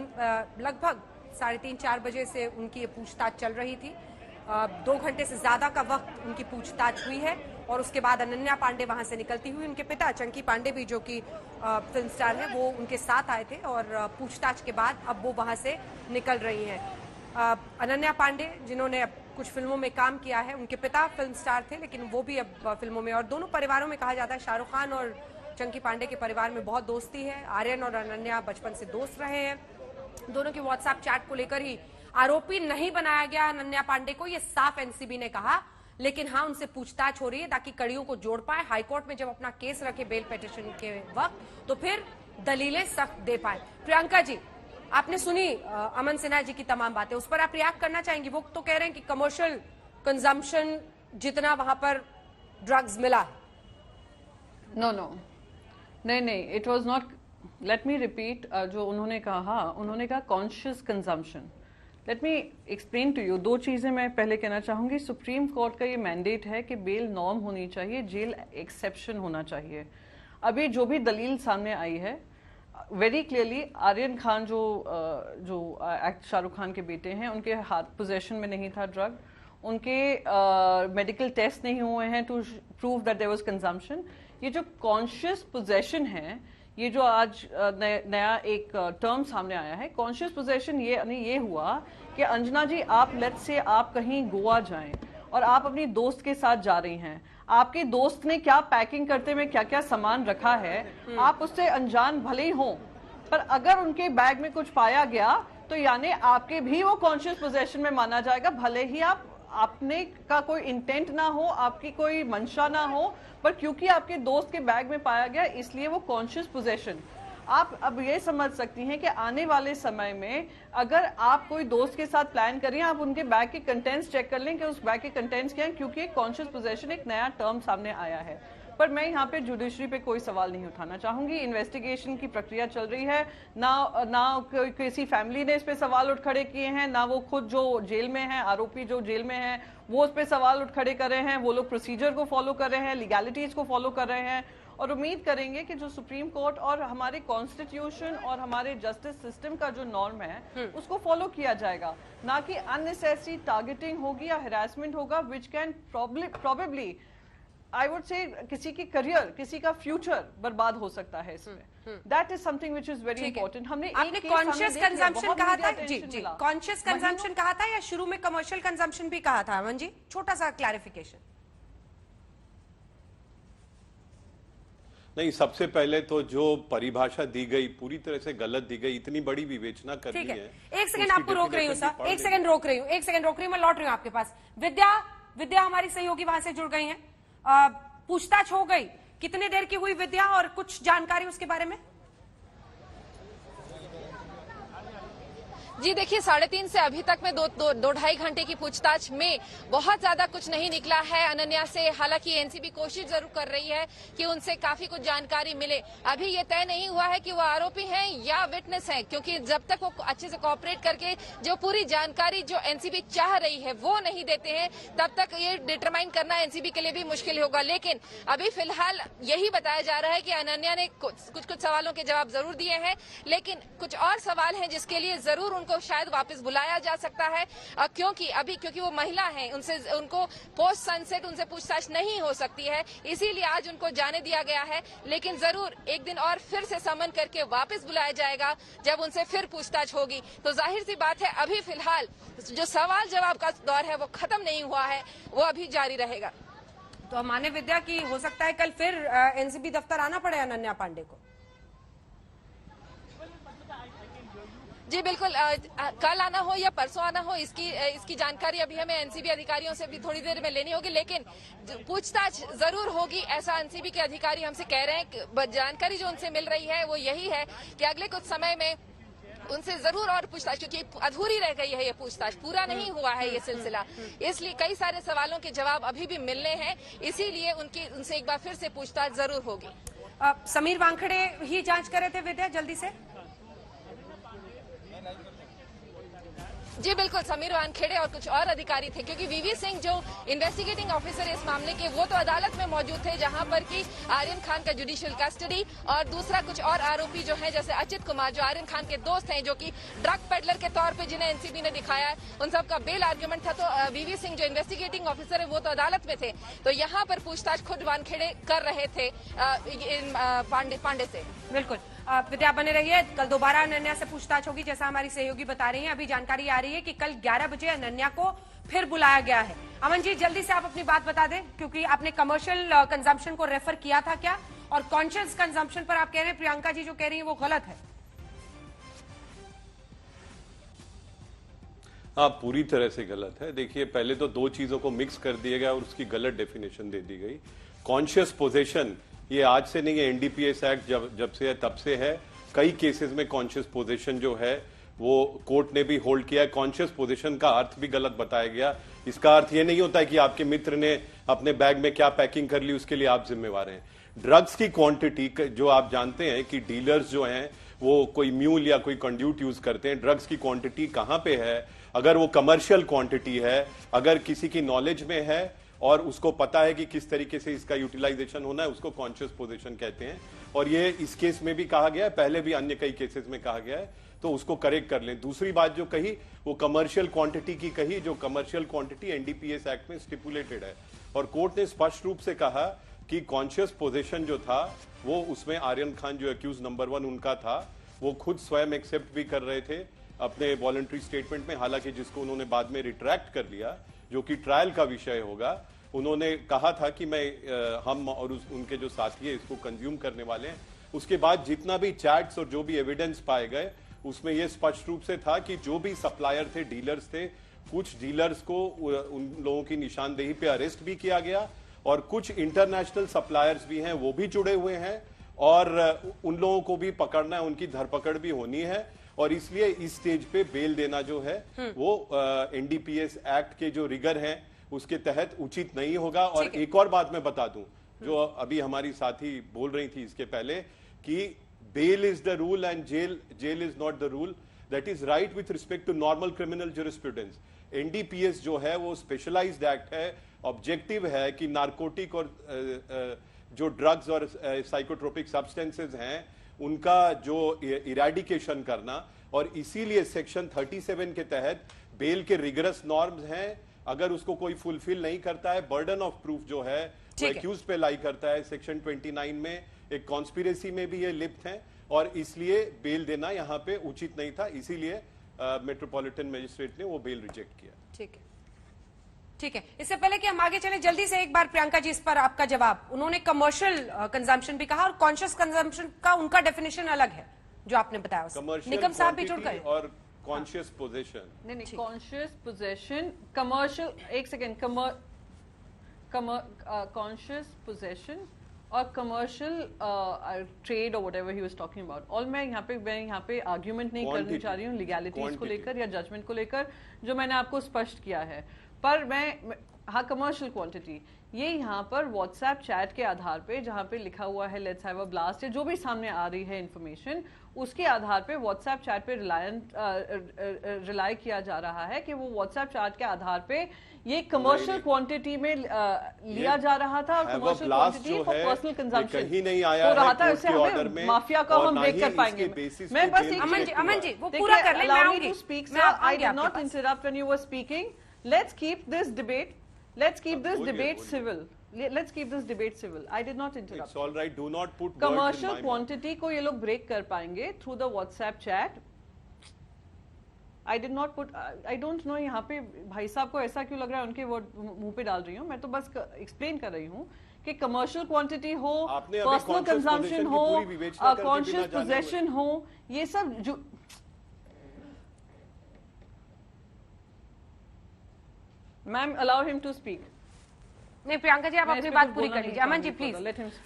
लगभग 3:30-4 बजे से उनकी ये पूछताछ चल रही थी। 2 घंटे से ज्यादा का वक्त उनकी पूछताछ हुई है और उसके बाद अनन्या पांडे वहां से निकलती हुई, उनके पिता चंकी पांडे भी जो कि फिल्म स्टार है वो उनके साथ आए थे और पूछताछ के बाद अब वो वहां से निकल रही हैं। अनन्या पांडे जिन्होंने कुछ फिल्मों में काम किया है, उनके पिता फिल्म स्टार थे लेकिन वो भी अब फिल्मों में, और दोनों परिवारों में कहा जाता है शाहरुख खान और चंकी पांडे के परिवार में बहुत दोस्ती है। आर्यन और अनन्या बचपन से दोस्त रहे हैं। दोनों के व्हाट्सएप चैट को लेकर ही आरोपी नहीं बनाया गया अनन्या पांडे को, ये साफ एनसीबी ने कहा। लेकिन हाँ, उनसे पूछताछ हो रही है ताकि कड़ियों को जोड़ पाए। हाईकोर्ट में जब अपना केस रखे बेल पिटीशन के वक्त तो फिर दलीलें सख्त दे पाए। प्रियंका जी, आपने सुनी अमन सिन्हा जी की तमाम बातें, उस पर आप रिएक्ट करना चाहेंगी? वो तो कह रहे हैं कि कमर्शियल कंजम्पशन जितना वहां पर ड्रग्स मिला। नो, नहीं, it was not. Let me repeat जो उन्होंने कहा conscious consumption. Let me explain to you. 2 चीजें मैं पहले कहना चाहूंगी। सुप्रीम कोर्ट का ये मैंडेट है कि बेल नॉर्म होनी चाहिए, जेल एक्सेप्शन होना चाहिए। अभी जो भी दलील सामने आई है वेरी क्लियरली, आर्यन खान जो शाहरुख खान के बेटे हैं, उनके हाथ पोजेशन में नहीं था ड्रग, उनके मेडिकल टेस्ट नहीं हुए हैं to prove that there was consumption. ये जो कॉन्शियस पोजेशन है, ये जो आज नया एक टर्म सामने आया है, कॉन्शियस पोजेशन, ये हुआ कि अंजना जी, आप लेट्स से आप कहीं गोवा जाएं और आप अपनी दोस्त के साथ जा रही हैं, आपके दोस्त ने क्या पैकिंग करते में क्या क्या सामान रखा है, आप उससे अनजान भले ही हों, पर अगर उनके बैग में कुछ पाया गया तो यानी आपके भी वो कॉन्शियस पोजेशन में माना जाएगा, भले ही आपने का कोई इंटेंट ना हो, आपकी कोई मंशा ना हो, पर क्योंकि आपके दोस्त के बैग में पाया गया इसलिए वो कॉन्शियस पोजेशन। आप अब ये समझ सकती हैं कि आने वाले समय में अगर आप कोई दोस्त के साथ प्लान करें, आप उनके बैग के कंटेंट्स चेक कर लें कि उस बैग के कंटेंट्स क्या हैं, क्योंकि कॉन्शियस पोजेशन एक नया टर्म सामने आया है। पर मैं यहाँ पे जुडिशरी पे कोई सवाल नहीं उठाना चाहूंगी। इन्वेस्टिगेशन की प्रक्रिया चल रही है, ना किसी फैमिली ने इस पे सवाल उठ खड़े किए हैं, ना वो खुद जो जेल में है, आरोपी जो जेल में है वो उस पे सवाल उठ खड़े कर रहे हैं। वो लोग प्रोसीजर को फॉलो कर रहे हैं, लीगैलिटीज को फॉलो कर रहे हैं, और उम्मीद करेंगे कि जो सुप्रीम कोर्ट और हमारे कॉन्स्टिट्यूशन और हमारे जस्टिस सिस्टम का जो नॉर्म है उसको फॉलो किया जाएगा, ना कि अननेसेसरी टारगेटिंग होगी या हरासमेंट होगा, which can probably I would say किसी की करियर, किसी का फ्यूचर बर्बाद हो सकता है इसमें। That is something which is very important. आपने कॉन्शियस कंजम्पशन कहा था, जी जी, कॉन्शियस कंजम्पशन कहा था या शुरू में कमर्शियल कंजम्पशन भी कहा था? अमन जी, छोटा सा क्लैरिफिकेशन। नहीं, सबसे पहले तो जो परिभाषा दी गई पूरी तरह से गलत दी गई, इतनी बड़ी विवेचना करनी है। एक सेकंड आपको रोक रही हूँ सर, एक सेकंड रोक रही हूँ, मैं लौट रही हूँ आपके पास। विद्या हमारी सहयोगी वहां से जुड़ गई हैं। पूछताछ हो गई, कितने देर की हुई विद्या, और कुछ जानकारी उसके बारे में? जी देखिए, 3:30 से अभी तक में दो ढाई घंटे की पूछताछ में बहुत ज्यादा कुछ नहीं निकला है अनन्या से। हालांकि एनसीबी कोशिश जरूर कर रही है कि उनसे काफी कुछ जानकारी मिले। अभी ये तय नहीं हुआ है कि वो आरोपी हैं या विटनेस हैं, क्योंकि जब तक वो अच्छे से कोऑपरेट करके जो पूरी जानकारी जो एनसीबी चाह रही है वो नहीं देते हैं, तब तक ये डिटरमाइन करना एनसीबी के लिए भी मुश्किल होगा। लेकिन अभी फिलहाल यही बताया जा रहा है कि अनन्या ने कुछ सवालों के जवाब जरूर दिए हैं, लेकिन कुछ और सवाल हैं जिसके लिए जरूर उनको शायद वापस बुलाया जा सकता है, क्योंकि वो महिला हैं, उनको पोस्ट सनसेट उनसे पूछताछ नहीं हो सकती है, इसीलिए आज उनको जाने दिया गया है। लेकिन जरूर एक दिन और फिर से समन करके वापस बुलाया जाएगा जब उनसे फिर पूछताछ होगी। तो जाहिर सी बात है, अभी फिलहाल जो सवाल जवाब का दौर है वो खत्म नहीं हुआ है, वो अभी जारी रहेगा। तो हम माने विद्या की हो सकता है कल फिर एनसीबी दफ्तर आना पड़े अनन्या पांडे को। जी बिल्कुल, कल आना हो या परसों आना हो, इसकी जानकारी अभी हमें एनसीबी अधिकारियों से भी थोड़ी देर में लेनी होगी, लेकिन पूछताछ जरूर होगी, ऐसा एनसीबी के अधिकारी हमसे कह रहे हैं। जानकारी जो उनसे मिल रही है वो यही है कि अगले कुछ समय में उनसे जरूर और पूछताछ, क्योंकि अधूरी रह गई है ये पूछताछ, पूरा नहीं हुआ है ये सिलसिला, इसलिए कई सारे सवालों के जवाब अभी भी मिलने हैं, इसीलिए उनसे एक बार फिर से पूछताछ जरूर होगी। समीर वानखेड़े ही जांच कर रहे थे विद्या, जल्दी से। जी बिल्कुल, समीर वानखेड़े और कुछ और अधिकारी थे, क्योंकि वीवी सिंह जो इन्वेस्टिगेटिंग ऑफिसर है इस मामले के, वो तो अदालत में मौजूद थे, जहां पर कि आर्यन खान का जुडिशियल कस्टडी और दूसरा कुछ और आरोपी जो है जैसे अचित कुमार जो आर्यन खान के दोस्त हैं, जो कि ड्रग पेडलर के तौर पे जिन्हें एनसीबी ने दिखाया है, उन सबका बेल आर्ग्यूमेंट था। तो वीवी सिंह जो इन्वेस्टिगेटिंग ऑफिसर है वो तो अदालत में थे, तो यहाँ पर पूछताछ खुद वानखेड़े कर रहे थे पांडे से। बिल्कुल, विद्या बने रहिए, कल दोबारा अनन्या से पूछताछ होगी, जैसा हमारी सहयोगी बता रही हैं। अभी जानकारी आ रही है कि कल 11 बजे अनन्या को फिर बुलाया गया है। अमन जी, जल्दी से आप अपनी बात बता दें, क्योंकि आपने कमर्शियल कंजम्पशन को रेफर किया था क्या, और कॉन्शियस कंजम्पशन पर आप कह रहे हैं प्रियंका जी जो कह रही है वो गलत है। हाँ, पूरी तरह से गलत है। देखिए, पहले तो दो चीजों को मिक्स कर दिया गया और उसकी गलत डेफिनेशन दे दी गई। कॉन्शियस पोजेशन ये आज से नहीं है, एनडीपीएस एक्ट जब से है तब से है। कई केसेस में कॉन्शियस पोजीशन जो है वो कोर्ट ने भी होल्ड किया है। कॉन्शियस पोजीशन का अर्थ भी गलत बताया गया। इसका अर्थ ये नहीं होता है कि आपके मित्र ने अपने बैग में क्या पैकिंग कर ली उसके लिए आप जिम्मेवार हैं। ड्रग्स की क्वांटिटी जो आप जानते हैं कि डीलर्स जो हैं वो कोई म्यूल या कोई कंड्यूट यूज करते हैं, ड्रग्स की क्वांटिटी कहां पे है, अगर वो कमर्शियल क्वांटिटी है, अगर किसी की नॉलेज में है और उसको पता है कि किस तरीके से इसका यूटिलाइजेशन होना है, उसको कॉन्शियस पोजीशन कहते हैं। और ये इस केस में भी कहा गया है, पहले भी अन्य कई केसेस में कहा गया है, तो उसको करेक्ट कर लें। दूसरी बात जो कही वो कमर्शियल क्वांटिटी की कही, जो कमर्शियल क्वांटिटी एनडीपीएस एक्ट में स्टिपुलेटेड है, और कोर्ट ने स्पष्ट रूप से कहा कि कॉन्शियस पोजीशन जो था वो उसमें आर्यन खान जो एक्यूज नंबर 1 उनका था, वो खुद स्वयं एक्सेप्ट भी कर रहे थे अपने वॉलंटरी स्टेटमेंट में, हालांकि जिसको उन्होंने बाद में रिट्रैक्ट कर लिया, जो कि ट्रायल का विषय होगा। उन्होंने कहा था कि हम और उनके जो साथी है इसको कंज्यूम करने वाले हैं। उसके बाद जितना भी चैट्स और जो भी एविडेंस पाए गए उसमें यह स्पष्ट रूप से था कि जो भी सप्लायर थे, डीलर्स थे, कुछ डीलर्स को उन लोगों की निशानदेही पे अरेस्ट भी किया गया और कुछ इंटरनेशनल सप्लायर्स भी हैं वो भी जुड़े हुए हैं और उन लोगों को भी पकड़ना है, उनकी धरपकड़ भी होनी है, और इसलिए इस स्टेज पे बेल देना जो है वो एनडीपीएस एक्ट के जो रिगर हैं उसके तहत उचित नहीं होगा। और एक और बात मैं बता दूं, जो अभी हमारी साथी बोल रही थी इसके पहले कि bail is the rule and jail is not the rule, that is right with respect to normal criminal jurisprudence. NDPS जो है वो स्पेशलाइज्ड एक्ट है, ऑब्जेक्टिव है कि नारकोटिक और जो ड्रग्स और साइकोट्रोपिक सब्सटेंसेज हैं उनका जो इरेडिकेशन करना, और इसीलिए सेक्शन 37 के तहत बेल के रिगरस नॉर्म्स हैं। अगर उसको कोई फुलफिल नहीं करता है, बर्डन ऑफ प्रूफ जो है वो एक्यूज पे लाई करता है। सेक्शन 29 में एक कॉन्स्पिरेसी में भी ये लिप्त है, और इसलिए बेल देना यहाँ पे उचित नहीं था, इसीलिए मेट्रोपॉलिटन मजिस्ट्रेट ने वो बेल रिजेक्ट किया। ठीक है, ठीक है। इससे पहले कि हम आगे चले, जल्दी से एक बार प्रियंका जी इस पर आपका जवाब। उन्होंने कमर्शियल कंजम्पशन भी कहा और कॉन्शियस कंजम्पशन का उनका डेफिनेशन अलग है जो आपने बताया। निगम साहब भी जुड़ गए। और कॉन्शियस पोजेशन नहीं, कॉन्शियस पोजेशन, कमर्शियल, एक सेकेंड, कॉन्शियस पोजेशन और कमर्शियल ट्रेड और whatever he was talking about. और मैं यहाँ पे आर्ग्यूमेंट नहीं करनी चाह रही हूँ लीगैलिटीज को लेकर या जजमेंट को लेकर, जो मैंने आपको स्पष्ट किया है। पर हाँ, कमर्शियल क्वांटिटी, ये यहाँ पर व्हाट्सएप चैट के आधार पे जहाँ पे लिखा हुआ है लेट्स हैव अ ब्लास्ट, जो भी सामने आ रही है इंफॉर्मेशन, उसके आधार पे व्हाट्सएप चैट पे रिलाई किया जा रहा है कि वो व्हाट्सएप चैट के आधार पे ये कमर्शियल क्वांटिटी में लिया जा रहा था, और commercial quantity for personal consumption कहीं नहीं आया हो रहा था। इससे हमें माफिया का हम ब्रेक कर पाएंगे। मैं बस अमन जी वो पूरा कर ले, मैं आऊंगी। आई did not interrupt when you were speaking. Let's keep this debate. Let's keep this debate civil. Let's keep this debate civil. I did not interrupt. It's all right. Do not put commercial quantity को ये लोग break कर पाएंगे through the WhatsApp chat. I did not put. I don't know यहाँ पे भाई साहब को ऐसा क्यों लग रहा है उनके वर्ड मुंह पे डाल रही हूँ। मैं तो बस एक्सप्लेन कर रही हूँ कि कमर्शियल क्वांटिटी हो, पर्सनल कंजम्पशन हो, कॉन्शियस पोजेशन हो, ये सब जो ma'am allow him to speak. नहीं प्रियंका जी, आप अपनी बात पूरी कर लीजिए। अमन जी प्लीज,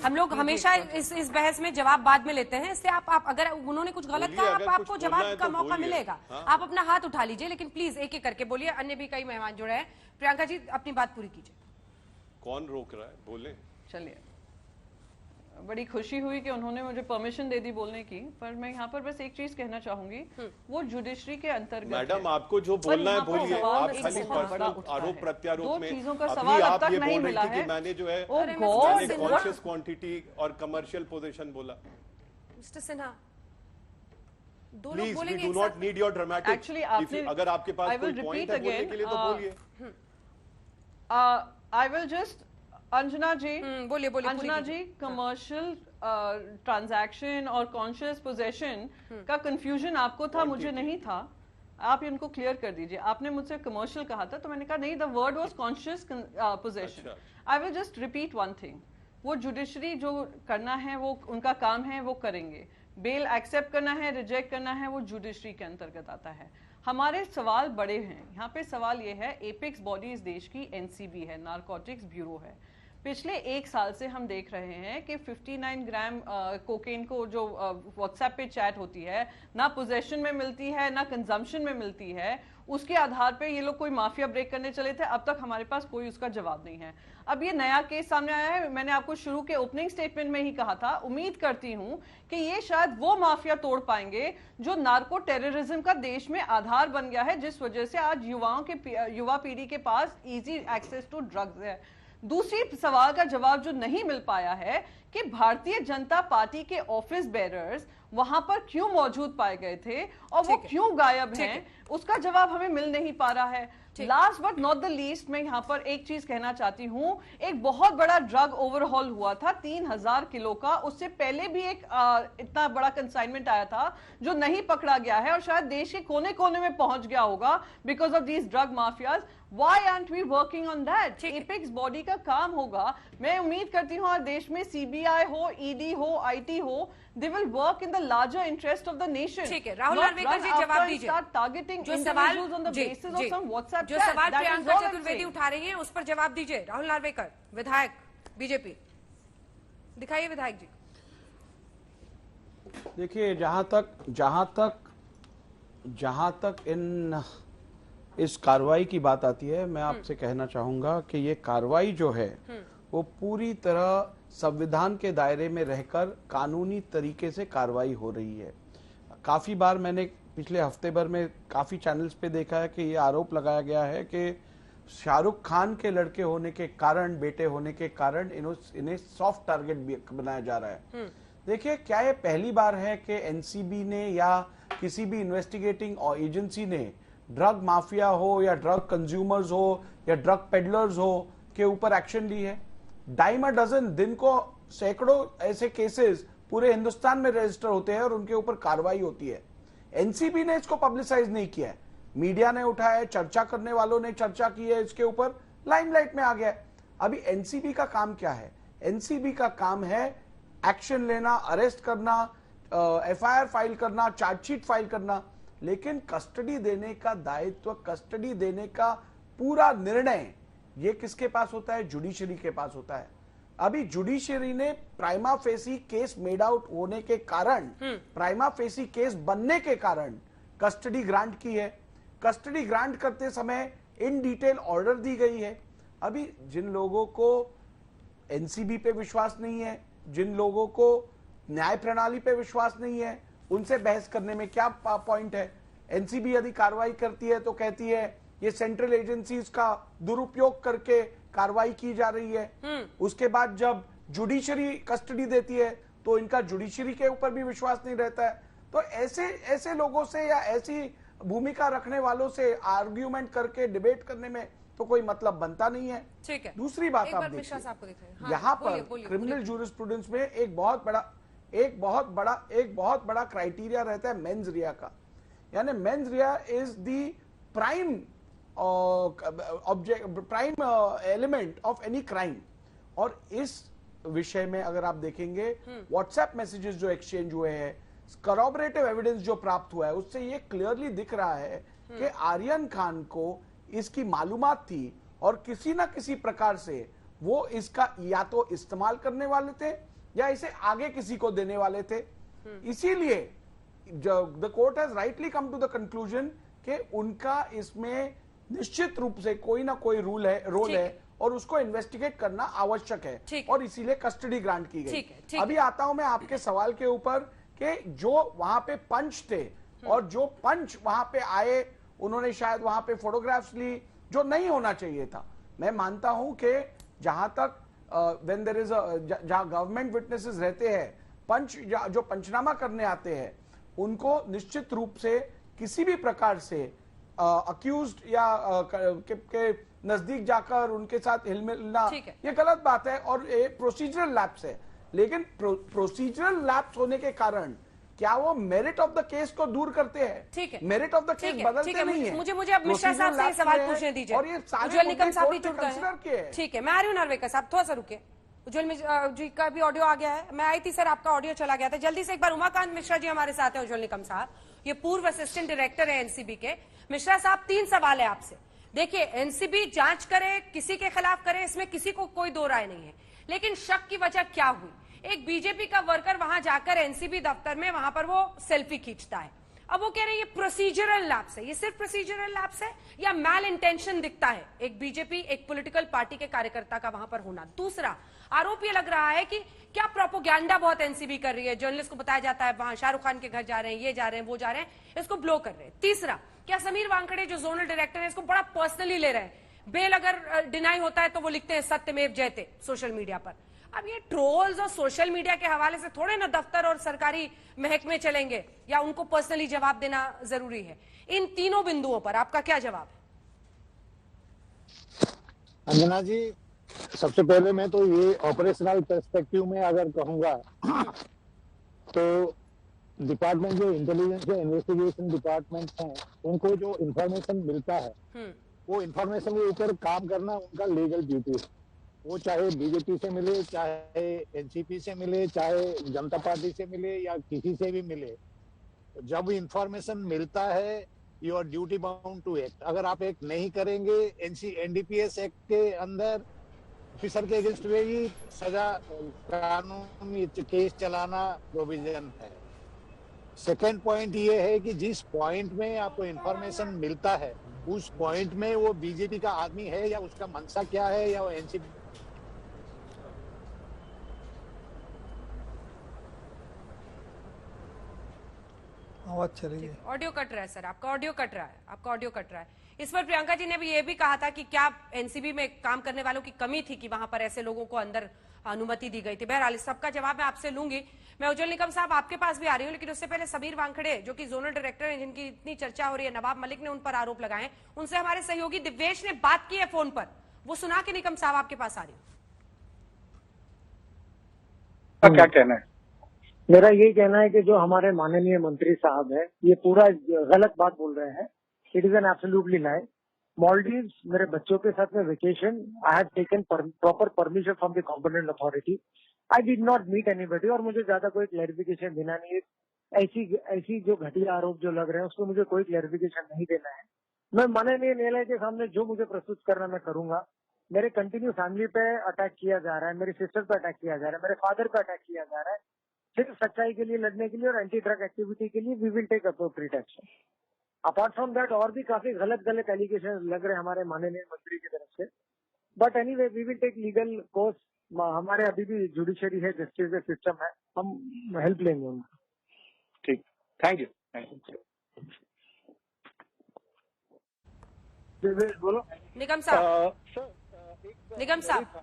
हम लोग हमेशा इस बहस में जवाब बाद में लेते हैं, इसलिए आप अगर उन्होंने कुछ गलत कहा आपको जवाब का मौका मिलेगा। आप अपना हाथ उठा लीजिए, लेकिन प्लीज एक एक करके बोलिए। अन्य भी कई मेहमान जुड़े हैं। प्रियंका जी अपनी बात पूरी कीजिए। कौन रोक रहा है, बोले। चलिए, बड़ी खुशी हुई कि उन्होंने मुझे परमिशन दे दी बोलने की, पर मैं यहाँ पर बस एक चीज कहना चाहूंगी, वो जुडिशरी के अंतर्गत मैडम आपको जो बोलना है बोलिए। आप खाली पर्सनल आरोप प्रत्यारोप में अभी आप ये बोल रही थी कि मैंने जो है कॉन्शियस क्वांटिटी और कमर्शियल पोजीशन बोला। Mister Sinha, please we do not need your dramatic. Actually अगर आपके पास कोई पॉइंट है बोलने के लिए तो बोलिए। आई विल जस्ट अंजना जी बोलिए। अंजना जी, कमर्शियल ट्रांजैक्शन और कॉन्शियस पोजेशन का कंफ्यूजन आपको था, मुझे नहीं था। आप इनको क्लियर कर दीजिए। आपने मुझसे कमर्शियल कहा था तो मैंने कहा नहीं, the word was conscious possession. I will just repeat one thing, वो जुडिशरी जो करना है वो उनका काम है, वो करेंगे। बेल एक्सेप्ट करना है, रिजेक्ट करना है, वो जुडिशरी के अंतर्गत आता है। हमारे सवाल बड़े हैं। यहाँ पे सवाल ये है, एपेक्स बॉडी इस देश की एनसीबी है, नारकोटिक्स ब्यूरो है। पिछले एक साल से हम देख रहे हैं कि 59 ग्राम कोकेन को जो व्हाट्सएप पे चैट होती है, ना पोजेशन में मिलती है ना कंजम्पशन में मिलती है, उसके आधार पे ये लोग कोई माफिया ब्रेक करने चले थे। अब तक हमारे पास कोई उसका जवाब नहीं है। अब ये नया केस सामने आया है। मैंने आपको शुरू के ओपनिंग स्टेटमेंट में ही कहा था, उम्मीद करती हूं कि ये शायद वो माफिया तोड़ पाएंगे जो नार्को टेररिज्म का देश में आधार बन गया है, जिस वजह से आज युवा पीढ़ी के पास इजी एक्सेस टू ड्रग्स है। दूसरी सवाल का जवाब जो नहीं मिल पाया है कि भारतीय जनता पार्टी के ऑफिस बेरर्स वहां पर क्यों मौजूद पाए गए थे और वो क्यों गायब हैं, उसका जवाब हमें मिल नहीं पा रहा है। Last but not the least, मैं यहाँ पर एक चीज कहना चाहती हूँ। एक बहुत बड़ा ड्रग ओवरहॉल हुआ था 3000 किलो का। उससे पहले भी एक इतना बड़ा कंसाइनमेंट आया था जो नहीं पकड़ा गया है और शायद देश के कोने कोने में पहुंच गया होगा because of these drug mafias. Why aren't we working on that? Apex body का काम होगा। मैं उम्मीद करती हूँ देश में सीबीआई हो, ईडी हो, आईटी हो, they will work in the larger interest of the nation. ठीक है, राहुल नार्वेकर जी जवाब दीजिए। जो सवाल जो सवाल प्रियंका चतुर्वेदी उठा रही हैं उस पर जवाब दीजिए। राहुल नार्वेकर, विधायक बीजेपी, दिखाइए विधायक जी। देखिए, जहां तक इस कार्रवाई की बात आती है, मैं आपसे कहना चाहूंगा कि ये कार्रवाई जो है वो पूरी तरह संविधान के दायरे में रहकर कानूनी तरीके से कार्रवाई हो रही है। काफी बार मैंने पिछले हफ्ते भर में काफी चैनल्स पे देखा है कि ये आरोप लगाया गया है कि शाहरुख खान के लड़के होने के कारण, बेटे होने के कारण इन्हें सॉफ्ट टारगेट बनाया जा रहा है। देखिए, क्या ये पहली बार है कि एनसीबी ने या किसी भी इन्वेस्टिगेटिंग एजेंसी ने ड्रग माफिया हो या ड्रग कंज्यूमर्स हो या ड्रग पेडलर्स हो के ऊपर एक्शन ली है? डाइम अ डजन, दिन को सैकड़ों ऐसे केसेस पूरे हिंदुस्तान में रजिस्टर होते हैं और उनके ऊपर कार्रवाई होती है। एनसीबी ने इसको पब्लिसाइज नहीं किया है, मीडिया ने उठाया है, चर्चा करने वालों ने चर्चा की है, इसके ऊपर लाइमलाइट में आ गया है। अभी एनसीबी का काम क्या है? एनसीबी का काम है एक्शन लेना, अरेस्ट करना, एफआईआर फाइल करना, चार्जशीट फाइल करना, लेकिन कस्टडी देने का दायित्व, कस्टडी देने का पूरा निर्णय ये किसके पास होता है? जुडिशरी के पास होता है। अभी जुडिशरी ने prima facie case made out होने के कारण, प्राइमा फेसी केस बनने के कारण कस्टडी ग्रांट की है। कस्टडी ग्रांट करते समय इन डिटेल ऑर्डर दी गई है। अभी जिन लोगों को एनसीबी पे विश्वास नहीं है, जिन लोगों को न्याय प्रणाली पे विश्वास नहीं है, उनसे बहस करने में क्या पॉइंट है? एनसीबी यदि कार्रवाई करती है तो कहती है ये सेंट्रल एजेंसीज का दुरुपयोग करके कार्रवाई की जा रही है। उसके बाद जब जुडिशरी कस्टडी देती है तो इनका जुडिशरी के ऊपर भी विश्वास नहीं रहता है। तो ऐसे लोगों से या ऐसी भूमिका रखने वालों से आर्ग्यूमेंट करके डिबेट करने में तो कोई मतलब बनता नहीं है। ठीक है। दूसरी बात आप देखिए, यहाँ पर क्रिमिनल जूरिस्प्रूडेंस में एक बहुत बड़ा क्राइटेरिया रहता है मेंस रिया का। यानी mains Riya is the prime element of any crime. और इस विषय में अगर आप देखेंगे, व्हाट्सएप मैसेजेस जो एक्सचेंज हुए हैं, करॉबरेटिव एविडेंस जो प्राप्त हुआ है, उससे ये क्लियरली दिख रहा है कि आर्यन खान को इसकी मालूमात थी और किसी ना किसी प्रकार से वो इसका या तो इस्तेमाल करने वाले थे या इसे आगे किसी को देने वाले थे। इसीलिए the court has rightly come to the conclusion कि उनका इसमें निश्चित रूप से कोई ना कोई रोल है और उसको इन्वेस्टिगेट करना आवश्यक है और इसीलिए कस्टडी ग्रांट की गई। अभी आता हूं मैं आपके सवाल के ऊपर कि जो वहां पे पंच थे और जो पंच वहां पे आए, उन्होंने शायद वहां पे फोटोग्राफ्स ली जो नहीं होना चाहिए था। मैं मानता हूं कि जहां तक व्हेन देयर इज जहां गवर्नमेंट विटनेसेस रहते हैं, पंच जो पंचनामा करने आते हैं, उनको निश्चित रूप से किसी भी प्रकार से अक्यूज्ड या के नजदीक जाकर उनके साथ हिलमिलना ये गलत बात है और ये प्रोसीजरल लैप्स है। लेकिन प्रोसीजरल लैप्स होने के कारण क्या वो मेरिट ऑफ द केस को दूर करते हैं? ठीक है, मेरिट ऑफ द केस बदलते नहीं है। मुझे अब मिश्रा साहब से सवाल पूछने दीजिए। और ये उज्ज्वल निकम साहब भी जुड़ गए। ठीक है, मैं आ रही हूँ नार्वेकर साहब, थोड़ा सा रुके। उज्ज्वल जी का भी ऑडियो आ गया है। मैं आई थी सर, आपका ऑडियो चला गया था। जल्दी से एक बार उमाकांत मिश्रा जी हमारे साथ है। उज्ज्वल निकम साहब ये पूर्व असिस्टेंट डायरेक्टर है एनसीबी के। मिश्रा साहब, 3 सवाल है आपसे। देखिए, एनसीबी जांच करे, किसी के खिलाफ करे, इसमें किसी को कोई दो राय नहीं है, लेकिन शक की वजह क्या हुई? एक बीजेपी का वर्कर वहां जाकर एनसीबी दफ्तर में वहां पर वो सेल्फी खींचता है। अब वो कह रहे हैं ये प्रोसीजरल लैप्स है। ये सिर्फ प्रोसीजरल लैप्स है या मैल इंटेंशन दिखता है एक बीजेपी, एक पॉलिटिकल पार्टी के कार्यकर्ता का वहां पर होना? दूसरा आरोप ये लग रहा है कि क्या प्रोपोगंडा बहुत एनसीबी कर रही है। जर्नलिस्ट को बताया जाता है वहां शाहरुख खान के घर जा रहे हैं, ये जा रहे हैं, वो जा रहे हैं, इसको ब्लो कर रहे हैं। तीसरा, क्या समीर वानखेड़े जो जोनल डायरेक्टर है इसको बड़ा पर्सनली ले रहे हैं? बेल अगर डिनाई होता है तो वो लिखते हैं सत्यमेव जयते सोशल मीडिया पर। अब ये ट्रोल्स और सोशल मीडिया के हवाले से थोड़े ना दफ्तर और सरकारी महकमे चलेंगे या उनको पर्सनली जवाब देना जरूरी है। इन तीनों बिंदुओं पर आपका क्या जवाब है? अंजना जी, सबसे पहले मैं तो ये ऑपरेशनल पर्सपेक्टिव में अगर कहूंगा तो डिपार्टमेंट जो इंटेलिजेंस या इन्वेस्टिगेशन डिपार्टमेंट हैं, उनको जो इंफॉर्मेशन मिलता है वो इंफॉर्मेशन के ऊपर काम करना उनका लीगल ड्यूटी है। वो चाहे बीजेपी से मिले, चाहे एनसीपी से मिले, चाहे जनता पार्टी से मिले या किसी से भी मिले, जब इंफॉर्मेशन मिलता है you are duty bound to act. अगर आप एक्ट नहीं करेंगे, एनडीपीएस एक्ट के अंदर ऑफिसर के अगेंस्ट में ही सजा, कानूनी केस चलाना प्रोविजन है। सेकेंड पॉइंट ये है कि जिस पॉइंट में आपको इंफॉर्मेशन मिलता है उस पॉइंट में वो बीजेपी का आदमी है या उसका मंशा क्या है या वो एनसीपी। आवाज चली गई। ऑडियो कट रहा है सर, आपका ऑडियो कट रहा है, आपका ऑडियो कट रहा है। इस पर प्रियंका जी ने भी ये भी कहा था कि क्या एनसीबी में काम करने वालों की कमी थी कि वहां पर ऐसे लोगों को अंदर अनुमति दी गई थी। बहरहाल इस सबका जवाब मैं आपसे लूंगी। मैं उज्जवल निकम साहब आपके पास भी आ रही हूँ, लेकिन उससे पहले समीर वानखेड़े जो कि जोनल डायरेक्टर हैं, जिनकी इतनी चर्चा हो रही है, नवाब मलिक ने उन पर आरोप लगाए हैं, उनसे हमारे सहयोगी दिव्येश ने बात की है फोन पर, वो सुना के निकम साहब आपके पास आ रही हूँ। क्या कहना है? मेरा यही कहना है कि जो हमारे माननीय मंत्री साहब है ये पूरा गलत बात बोल रहे हैं। It is an absolutely lie. Maldives मेरे बच्चों के साथ में vacation, I have taken proper permission from the competent authority. I did not meet anybody और मुझे ज्यादा कोई क्लैरिफिकेशन देना नहीं है। ऐसी जो घटिया आरोप जो लग रहे हैं उसको मुझे कोई क्लैरिफिकेशन नहीं देना है। मैं माननीय न्यायालय के सामने जो मुझे प्रस्तुत करना मैं करूंगा। मेरे कंटिन्यू फैमिली पे अटैक किया जा रहा है, मेरी सिस्टर पे अटैक किया जा रहा है, मेरे फादर पे अटैक किया जा रहा है। सिर्फ सच्चाई के लिए लड़ने के लिए और एंटी ड्रग एक्टिविटी के लिए we will take appropriate action. Apart from that और भी काफी गलत एलिगेशन लग रहे हैं हमारे माननीय मंत्री की तरफ से। But anyway we will take legal course. हमारे अभी भी जुडिशरी है, जस्टिस का सिस्टम है, हम हेल्प लेंगे उनका। ठीक, थैंक यू। बोलो निगम साहब। निगम साहब,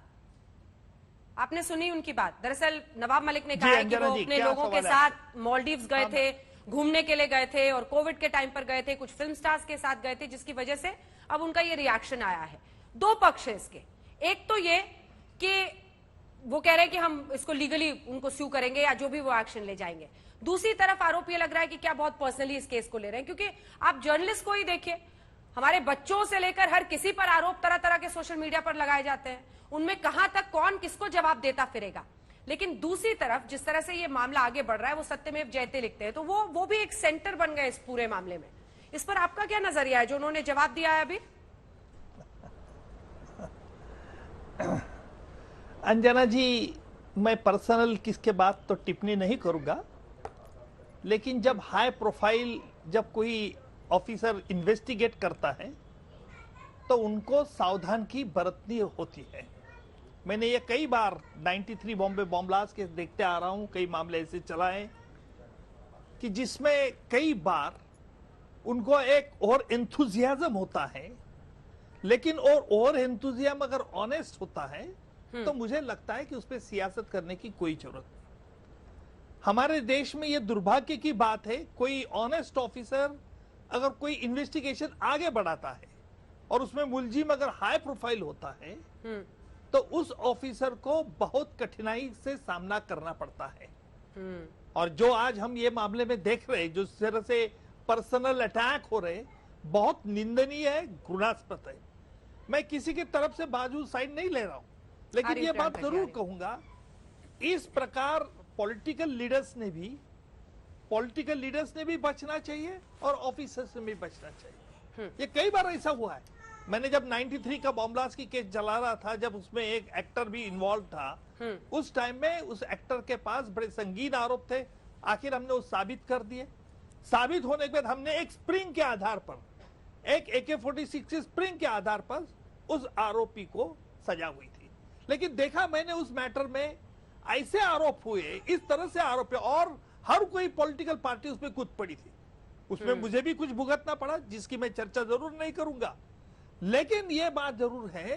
आपने सुनी उनकी बात। दरअसल नवाब मलिक ने कहा है कि वो अपने लोगों के साथ मालदीव्स गए थे, घूमने के लिए गए थे और कोविड के टाइम पर गए थे, कुछ फिल्म स्टार्स के साथ गए थे, जिसकी वजह से अब उनका ये रिएक्शन आया है। दो पक्ष है इसके। एक तो ये कि वो कह रहे हैं कि हम इसको लीगली उनको स्यू करेंगे या जो भी वो एक्शन ले जाएंगे। दूसरी तरफ आरोप ये लग रहा है कि क्या बहुत पर्सनली इस केस को ले रहे हैं, क्योंकि आप जर्नलिस्ट को ही देखिए, हमारे बच्चों से लेकर हर किसी पर आरोप तरह तरह के सोशल मीडिया पर लगाए जाते हैं। उनमें कहां तक कौन किसको जवाब देता फिरेगा। लेकिन दूसरी तरफ जिस तरह से ये मामला आगे बढ़ रहा है, वो सत्यमेव जयते लिखते हैं, तो वो भी एक सेंटर बन गए इस पूरे मामले में। इस पर आपका क्या नजरिया है जो उन्होंने जवाब दिया है अभी? अंजना जी, मैं पर्सनल किसके बात तो टिप्पणी नहीं करूंगा, लेकिन जब हाई प्रोफाइल जब कोई ऑफिसर इन्वेस्टिगेट करता है तो उनको सावधान की बरतनी होती है। मैंने ये कई बार 93 बॉम्बे बॉम्ब ब्लास्ट के देखते आ रहा हूं, कई मामले ऐसे चलाए कि जिसमें कई बार उनको एक और एंथुजियाज्म होता है, लेकिन और एंथुजियाज्म अगर ऑनेस्ट होता है तो मुझे लगता है कि उस पर सियासत करने की कोई जरूरत नहीं। हमारे देश में ये दुर्भाग्य की बात है, कोई ऑनेस्ट ऑफिसर अगर कोई इन्वेस्टिगेशन आगे बढ़ाता है और उसमें मुलजिम अगर हाई प्रोफाइल होता है तो उस ऑफिसर को बहुत कठिनाई से सामना करना पड़ता है। और जो आज हम ये मामले में देख रहे हैं, जो इस तरह से पर्सनल अटैक हो रहे, बहुत निंदनीय है, घृणास्पद है। मैं किसी की तरफ से बाजू साइड नहीं ले रहा हूं, लेकिन ये बात जरूर कहूंगा, इस प्रकार पॉलिटिकल लीडर्स ने भी बचना चाहिए और ऑफिसर्स ने भी बचना चाहिए। ये कई बार ऐसा हुआ है। मैंने जब 93 का बॉम्ब ब्लास्ट की केस चला रहा था, जब उसमें एक एक्टर भी इन्वॉल्व था, उस टाइम में उस एक्टर के पास बड़े संगीन आरोप थे। आखिर हमने वो साबित कर दिए। साबित होने के बाद हमने एक स्प्रिंग के आधार पर, एक AK-46 के स्प्रिंग के आधार पर उस आरोपी को सजा हुई थी। लेकिन देखा मैंने उस मैटर में ऐसे आरोप हुए, इस तरह से आरोप, और हर कोई पॉलिटिकल पार्टी उसमें कूद पड़ी थी। उसमें मुझे भी कुछ भुगतना पड़ा, जिसकी मैं चर्चा जरूर नहीं करूंगा। लेकिन यह बात जरूर है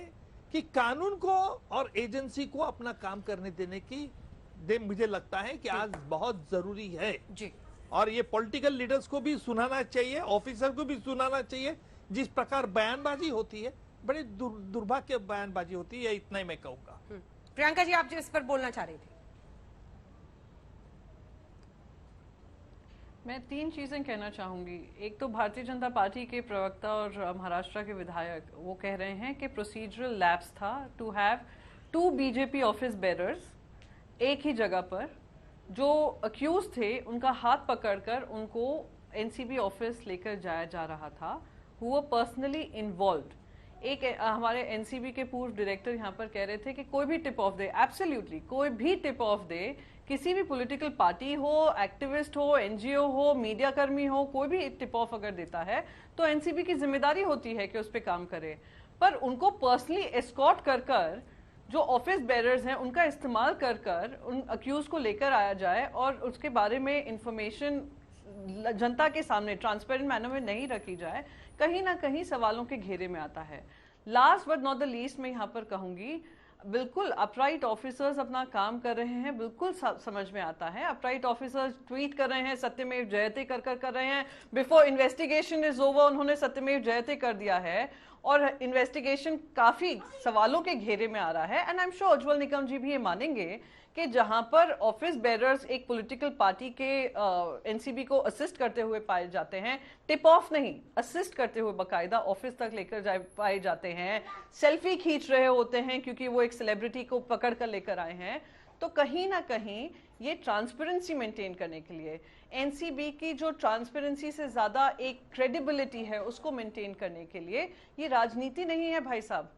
कि कानून को और एजेंसी को अपना काम करने देने की मुझे लगता है कि आज बहुत जरूरी है जी। और ये पॉलिटिकल लीडर्स को भी सुनाना चाहिए, ऑफिसर को भी सुनाना चाहिए। जिस प्रकार बयानबाजी होती है, बड़ी दुर्भाग्य बयानबाजी होती है, इतना ही मैं कहूंगा। प्रियंका जी, आप जो इस पर बोलना चाह रही थी। मैं तीन चीजें कहना चाहूंगी। एक तो भारतीय जनता पार्टी के प्रवक्ता और महाराष्ट्र के विधायक वो कह रहे हैं कि प्रोसीजरल लैप्स था to have 2 BJP office bearers एक ही जगह पर, जो अक्यूज थे उनका हाथ पकड़कर उनको एनसीबी ऑफिस लेकर जाया जा रहा था, हु वर पर्सनली इन्वॉल्व्ड। एक हमारे एनसीबी के पूर्व डायरेक्टर यहाँ पर कह रहे थे कि कोई भी टिप ऑफ दे, एब्सोल्युटली कोई भी टिप ऑफ दे किसी भी पॉलिटिकल पार्टी हो, एक्टिविस्ट हो, एनजीओ हो, मीडिया कर्मी हो, कोई भी टिप ऑफ अगर देता है तो एनसीबी की जिम्मेदारी होती है कि उस पर काम करे। पर उनको पर्सनली एस्कॉर्ट कर कर जो ऑफिस बेरर्स हैं उनका इस्तेमाल कर कर उन अक्यूज को लेकर आया जाए और उसके बारे में इंफॉर्मेशन जनता के सामने ट्रांसपेरेंट मैनर में नहीं रखी जाए, कहीं ना कहीं सवालों के घेरे में आता है। Last but not the least मैं यहाँ पर कहूंगी, बिल्कुल अपराइट ऑफिसर्स अपना काम कर रहे हैं, बिल्कुल समझ में आता है। अपराइट ऑफिसर्स ट्वीट कर रहे हैं, सत्यमेव जयते कर रहे हैं। बिफोर इन्वेस्टिगेशन इज ओवर उन्होंने सत्यमेव जयते कर दिया है और इन्वेस्टिगेशन काफी सवालों के घेरे में आ रहा है। एंड आई एम श्योर उज्जवल निकम जी भी ये मानेंगे कि जहां पर ऑफिस बेरर्स एक पॉलिटिकल पार्टी के एनसीबी को असिस्ट करते हुए पाए जाते हैं, टिप ऑफ नहीं असिस्ट करते हुए बकायदा ऑफिस तक लेकर पाए जाते हैं, सेल्फी खींच रहे होते हैं क्योंकि वो एक सेलिब्रिटी को पकड़ कर लेकर आए हैं, तो कहीं ना कहीं ये ट्रांसपेरेंसी मेंटेन करने के लिए एनसीबी की जो ट्रांसपेरेंसी से ज्यादा एक क्रेडिबिलिटी है उसको मेंटेन करने के लिए ये राजनीति नहीं है भाई साहब,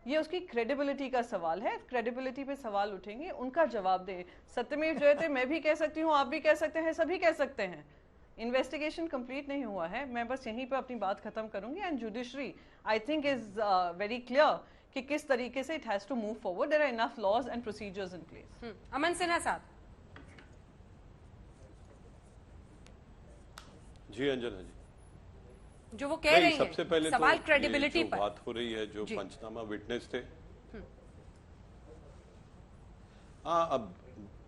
ये उसकी क्रेडिबिलिटी का सवाल है। क्रेडिबिलिटी पे सवाल उठेंगे, उनका जवाब दे। सत्यमेव जयते मैं भी कह सकती हूँ, आप भी कह सकते हैं, सभी कह सकते हैं। इन्वेस्टिगेशन कंप्लीट नहीं हुआ है, मैं बस यहीं पे अपनी बात खत्म करूंगी। And judiciary I think is very clear कि किस तरीके से it has to move forward. There are enough laws and procedures in place. Aman Sinha साहब। जी अंजना जी, जो वो कह रही हैं, सबसे पहले सवाल तो क्रेडिबिलिटी पर बात हो रही है, जो पंचनामा विटनेस थे। हाँ, अब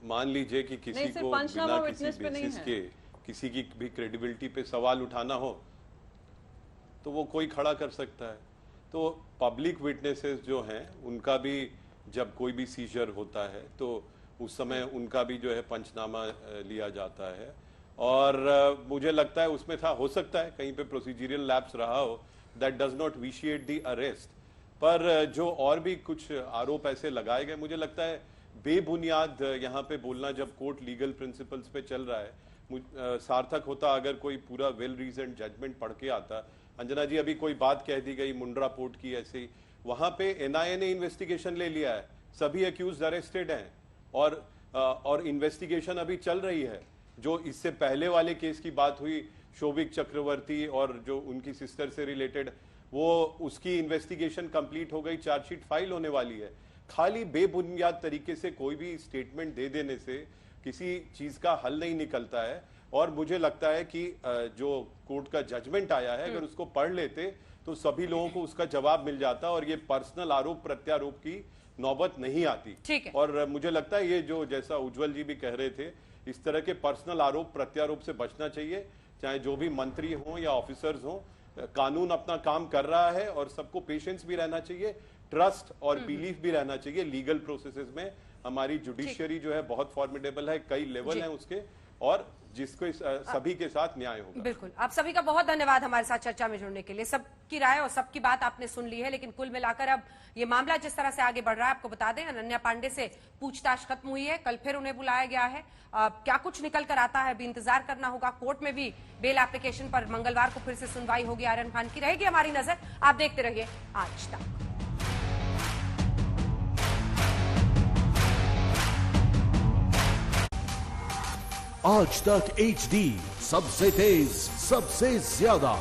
मान लीजिए कि किसी को बिना किसी बेसिस के किसी की भी क्रेडिबिलिटी पे सवाल उठाना हो तो वो कोई खड़ा कर सकता है। तो पब्लिक विटनेसेस जो हैं उनका भी जब कोई भी सीजर होता है तो उस समय उनका भी जो है पंचनामा लिया जाता है। और मुझे लगता है उसमें हो सकता है कहीं पे प्रोसीजरल लैप्स रहा हो, that does not vitiate the arrest. पर जो और भी कुछ आरोप ऐसे लगाए गए, मुझे लगता है बेबुनियाद यहाँ पे बोलना, जब कोर्ट लीगल प्रिंसिपल्स पे चल रहा है। सार्थक होता अगर कोई पूरा वेल रीजन्ड जजमेंट पढ़ के आता। अंजना जी, अभी कोई बात कह दी गई मुंड्रा पोर्ट की, ऐसे ही वहां पे एनआईए ने इन्वेस्टिगेशन ले लिया है, सभी अक्यूज अरेस्टेड हैं और इन्वेस्टिगेशन अभी चल रही है। जो इससे पहले वाले केस की बात हुई, शोभिक चक्रवर्ती और जो उनकी सिस्टर से रिलेटेड, वो उसकी इन्वेस्टिगेशन कंप्लीट हो गई, चार्जशीट फाइल होने वाली है। खाली बेबुनियाद तरीके से कोई भी स्टेटमेंट दे देने से किसी चीज का हल नहीं निकलता है। और मुझे लगता है कि जो कोर्ट का जजमेंट आया है, अगर उसको पढ़ लेते तो सभी लोगों को उसका जवाब मिल जाता और ये पर्सनल आरोप प्रत्यारोप की नौबत नहीं आती। और मुझे लगता है ये जो जैसा उज्जवल जी भी कह रहे थे, इस तरह के पर्सनल आरोप प्रत्यारोप से बचना चाहिए, चाहे जो भी मंत्री हों या ऑफिसर्स हों। कानून अपना काम कर रहा है और सबको पेशेंस भी रहना चाहिए, ट्रस्ट और बिलीफ भी रहना चाहिए लीगल प्रोसेसेस में। हमारी जुडिशियरी जो है बहुत फॉर्मिडेबल है, कई लेवल हैं उसके, और जिसको सभी के साथ न्याय होगा। बिल्कुल, आप सभी का बहुत धन्यवाद हमारे साथ चर्चा में जुड़ने के लिए। सबकी राय और सबकी बात आपने सुन ली है, लेकिन कुल मिलाकर अब ये मामला जिस तरह से आगे बढ़ रहा है, आपको बता दें अनन्या पांडे से पूछताछ खत्म हुई है, कल फिर उन्हें बुलाया गया है। क्या कुछ निकल कर आता है अभी इंतजार करना होगा। कोर्ट में भी बेल एप्लीकेशन पर मंगलवार को फिर से सुनवाई होगी आर्यन खान की। रहेगी हमारी नजर, आप देखते रहिए आज तक। आज तक HD, सबसे तेज सबसे ज्यादा।